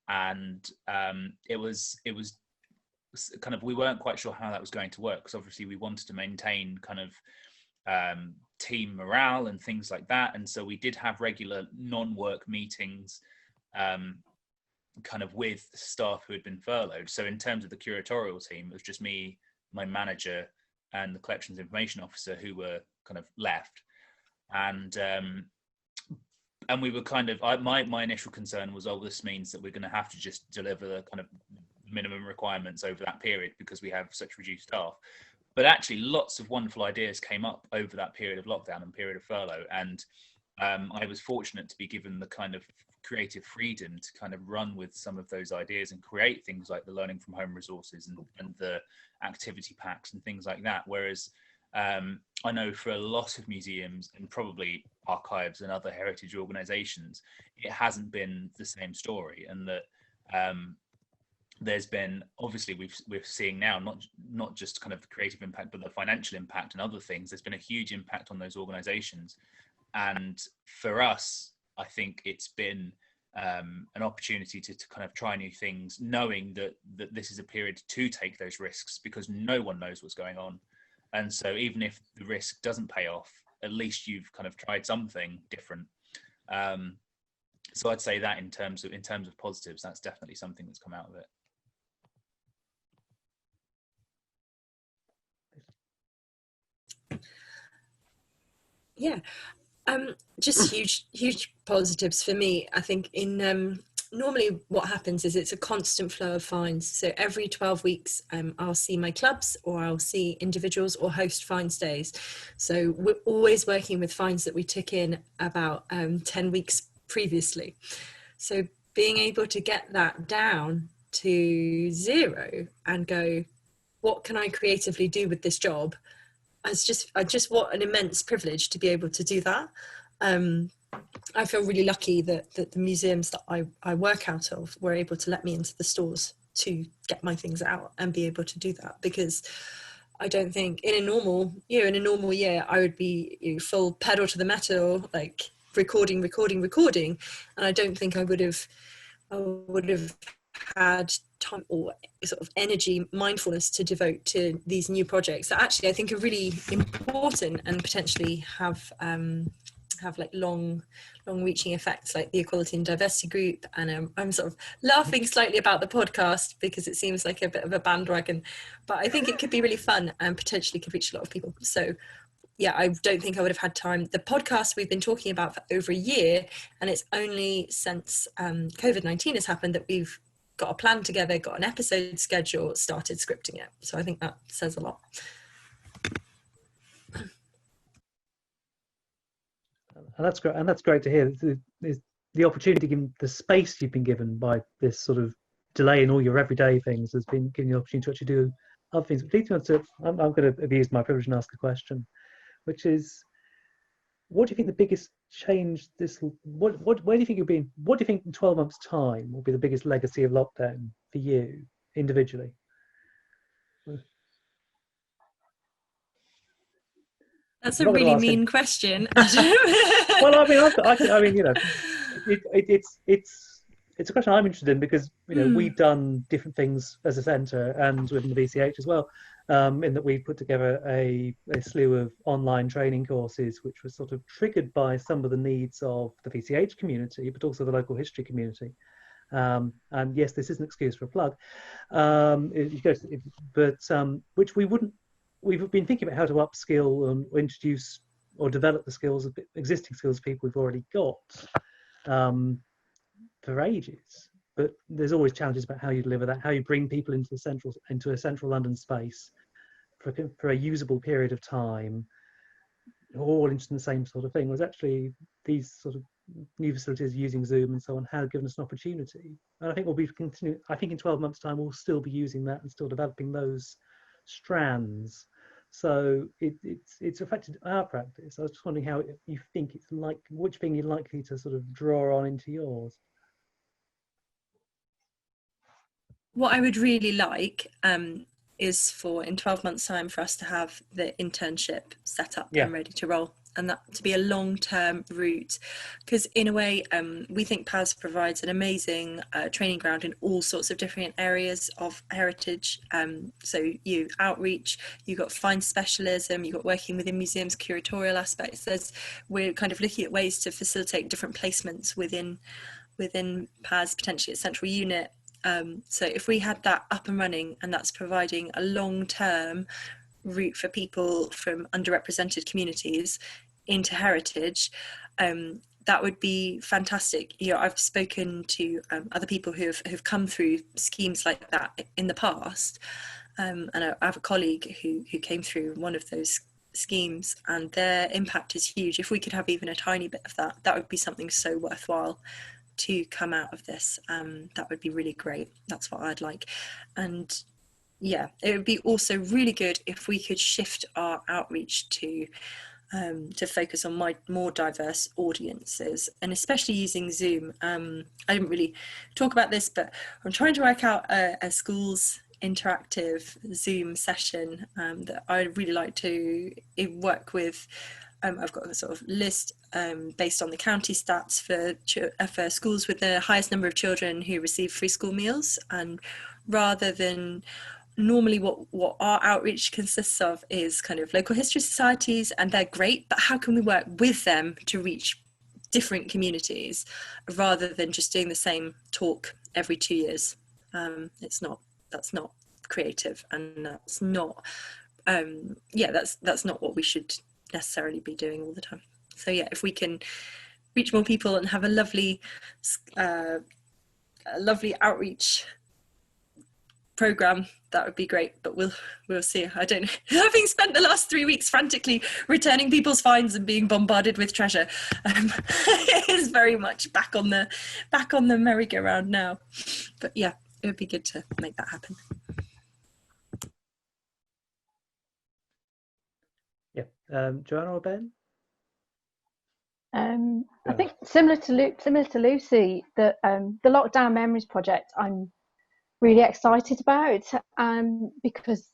and it was kind of, we weren't quite sure how that was going to work, because obviously we wanted to maintain kind of team morale and things like that, and so we did have regular non-work meetings kind of with staff who had been furloughed. So in terms of the curatorial team, it was just me, my manager, and the collections information officer who were kind of left. And we were kind of, my initial concern was, oh, this means that we're going to have to just deliver the kind of minimum requirements over that period because we have such reduced staff. But actually lots of wonderful ideas came up over that period of lockdown and period of furlough, and I was fortunate to be given the kind of creative freedom to kind of run with some of those ideas and create things like the learning from home resources and the activity packs and things like that. Whereas I know for a lot of museums and probably archives and other heritage organizations, it hasn't been the same story, and that there's been, obviously we're seeing now not just kind of the creative impact, but the financial impact and other things. There's been a huge impact on those organizations. And for us, I think it's been an opportunity to kind of try new things, knowing that this is a period to take those risks, because no one knows what's going on. And so even if the risk doesn't pay off, at least you've kind of tried something different. So I'd say that in terms of positives, that's definitely something that's come out of it. Yeah, just huge positives for me. I think in normally what happens is it's a constant flow of finds. So every 12 weeks, I'll see my clubs, or I'll see individuals, or host finds days. So we're always working with finds that we took in about 10 weeks previously. So being able to get that down to 0 and go, what can I creatively do with this job? I just want an immense privilege to be able to do that. I feel really lucky that the museums that I work out of were able to let me into the stores to get my things out and be able to do that, because I don't think in a normal year I would be full pedal to the metal, like recording, and I don't think I would have had time or sort of energy, mindfulness to devote to these new projects that actually I think are really important and potentially have like long reaching effects, like the Equality and Diversity Group. And I'm sort of laughing slightly about the podcast because it seems like a bit of a bandwagon, but I think it could be really fun and potentially could reach a lot of people. So yeah, I don't think I would have had time. The podcast we've been talking about for over a year, and it's only since COVID-19 has happened that we've got a plan together, got an episode schedule, started scripting it. So I think that says a lot. And that's great. And that's great to hear. The opportunity, given the space you've been given by this sort of delay in all your everyday things, has been given the opportunity to actually do other things. Which leads me on to, I'm going to abuse my privilege and ask a question, which is, what do you think the biggest change where do you think you'll be? What do you think in 12 months' time will be the biggest legacy of lockdown for you individually? That's a really mean question. Well, I mean, you know, it's a question I'm interested in, because you know we've done different things as a centre and within the VCH as well, in that we put together a slew of online training courses, which was sort of triggered by some of the needs of the VCH community, but also the local history community. And yes, this is an excuse for a plug, which we've been thinking about how to upskill and introduce or develop the skills of existing skills people we've already got for ages. But there's always challenges about how you deliver that, how you bring people into a central London space for a usable period of time, all interested in the same sort of thing. Was actually these sort of new facilities using Zoom and so on have given us an opportunity. And I think we'll be continuing. I think in 12 months' time we'll still be using that and still developing those strands. So it's affected our practice. I was just wondering how you think it's like, which thing you're likely to sort of draw on into yours. What I would really like is for in 12 months time for us to have the internship set up and ready to roll, and that to be a long-term route, because in a way we think Paites provides an amazing training ground in all sorts of different areas of heritage. So you outreach, you got fine specialism, you got working within museums, curatorial aspects. We're kind of looking at ways to facilitate different placements within Paites, potentially a central unit. So if we had that up and running, and that's providing a long-term route for people from underrepresented communities into heritage, that would be fantastic. You know, I've spoken to other people who have come through schemes like that in the past, and I have a colleague who came through one of those schemes, and their impact is huge. If we could have even a tiny bit of that, that would be something so worthwhile to come out of this. That would be really great. That's what I'd like. And yeah, it would be also really good if we could shift our outreach to focus on more diverse audiences, and especially using Zoom. I didn't really talk about this, but I'm trying to work out a schools interactive Zoom session that I'd really like to work with. I've got a sort of list based on the county stats for schools with the highest number of children who receive free school meals, and rather than normally what our outreach consists of is kind of local history societies, and they're great, but how can we work with them to reach different communities rather than just doing the same talk every 2 years? That's not creative, and that's not that's not what we should necessarily be doing all the time. So yeah, if we can reach more people and have a lovely outreach program, that would be great. But we'll see. I don't know. Having spent the last 3 weeks frantically returning people's finds and being bombarded with treasure, it is very much back on the merry-go-round now. But yeah, it would be good to make that happen. Joanna or Ben? I think similar to Lucy, the Lockdown Memories project I'm really excited about, because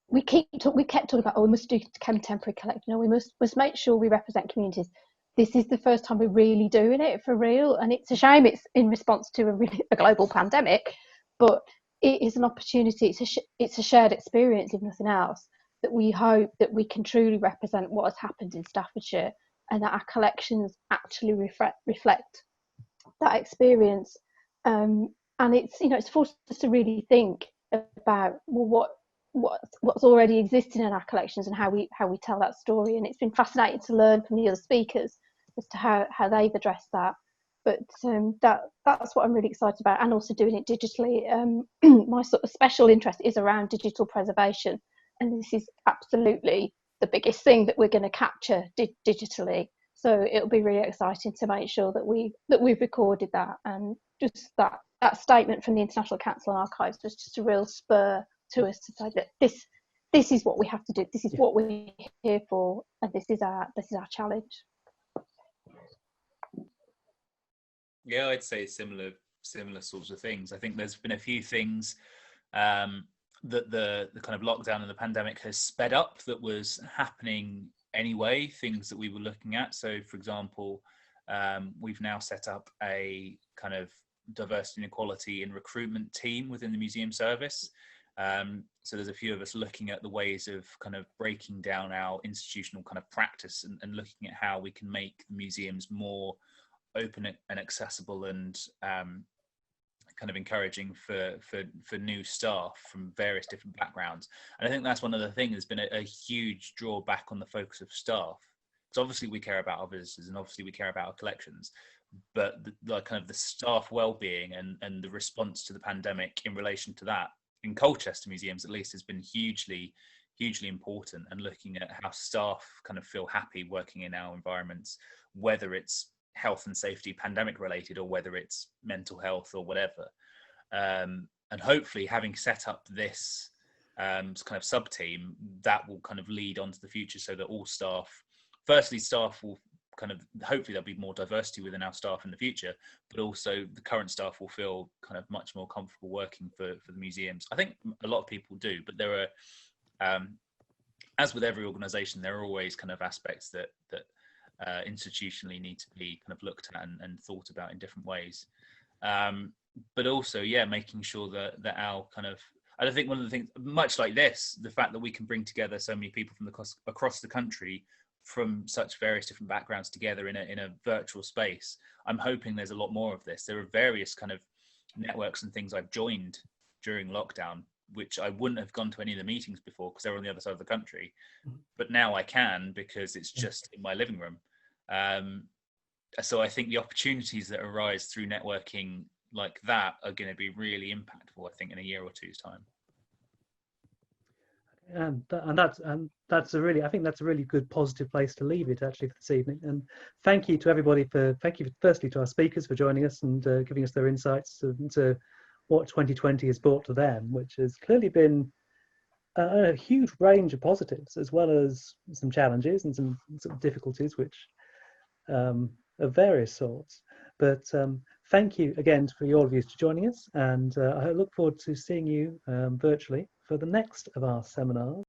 we kept talking about, we must do contemporary collecting, we must make sure we represent communities. This is the first time we're really doing it for real, and it's a shame it's in response to a global pandemic, but it is an opportunity. It's a shared experience, if nothing else, that we hope that we can truly represent what has happened in Staffordshire, and that our collections actually reflect that experience. And it's forced us to really think about what's already existing in our collections and how we tell that story. And it's been fascinating to learn from the other speakers as to how they've addressed that. But that's what I'm really excited about, and also doing it digitally. My sort of special interest is around digital preservation, and this is absolutely the biggest thing that we're going to capture digitally. So it'll be really exciting to make sure that we've recorded that, and just that statement from the International Council on Archives was just a real spur to us to say that this is what we have to do. This is what we're here for, and this is our challenge. Yeah, I'd say similar sorts of things. I think there's been a few things that the kind of lockdown and the pandemic has sped up that was happening anyway, things that we were looking at. So for example, we've now set up a kind of diversity and equality in recruitment team within the museum service, So there's a few of us looking at the ways of kind of breaking down our institutional kind of practice and looking at how we can make the museums more open and accessible and kind of encouraging for new staff from various different backgrounds. And I think that's one of the things that's been a huge drawback on the focus of staff. So obviously we care about our visitors and obviously we care about our collections, but the kind of the staff well-being and the response to the pandemic in relation to that in Colchester museums at least has been hugely important, and looking at how staff kind of feel happy working in our environments, whether it's health and safety pandemic related or whether it's mental health or whatever. And hopefully having set up this kind of sub team, that will kind of lead on to the future, so that all staff, firstly staff will kind of, hopefully there'll be more diversity within our staff in the future, but also the current staff will feel kind of much more comfortable working for the museums. I think a lot of people do, but there are, as with every organisation, there are always kind of aspects that institutionally need to be kind of looked at and thought about in different ways. But also, yeah, making sure that our kind of, I think one of the things, much like this, the fact that we can bring together so many people from across the country from such various different backgrounds together in a virtual space, I'm hoping there's a lot more of this. There are various kind of networks and things I've joined during lockdown, which I wouldn't have gone to any of the meetings before because they're on the other side of the country, but now I can because it's just in my living room. So I think the opportunities that arise through networking like that are going to be really impactful, I think, in a year or two's time. And that's a really, I think that's a really good positive place to leave it actually for this evening. And thank you to everybody thank you firstly to our speakers for joining us and giving us their insights into what 2020 has brought to them, which has clearly been a huge range of positives as well as some challenges and some difficulties, which of various sorts. But thank you again for all of you for joining us, and I look forward to seeing you virtually for the next of our seminars.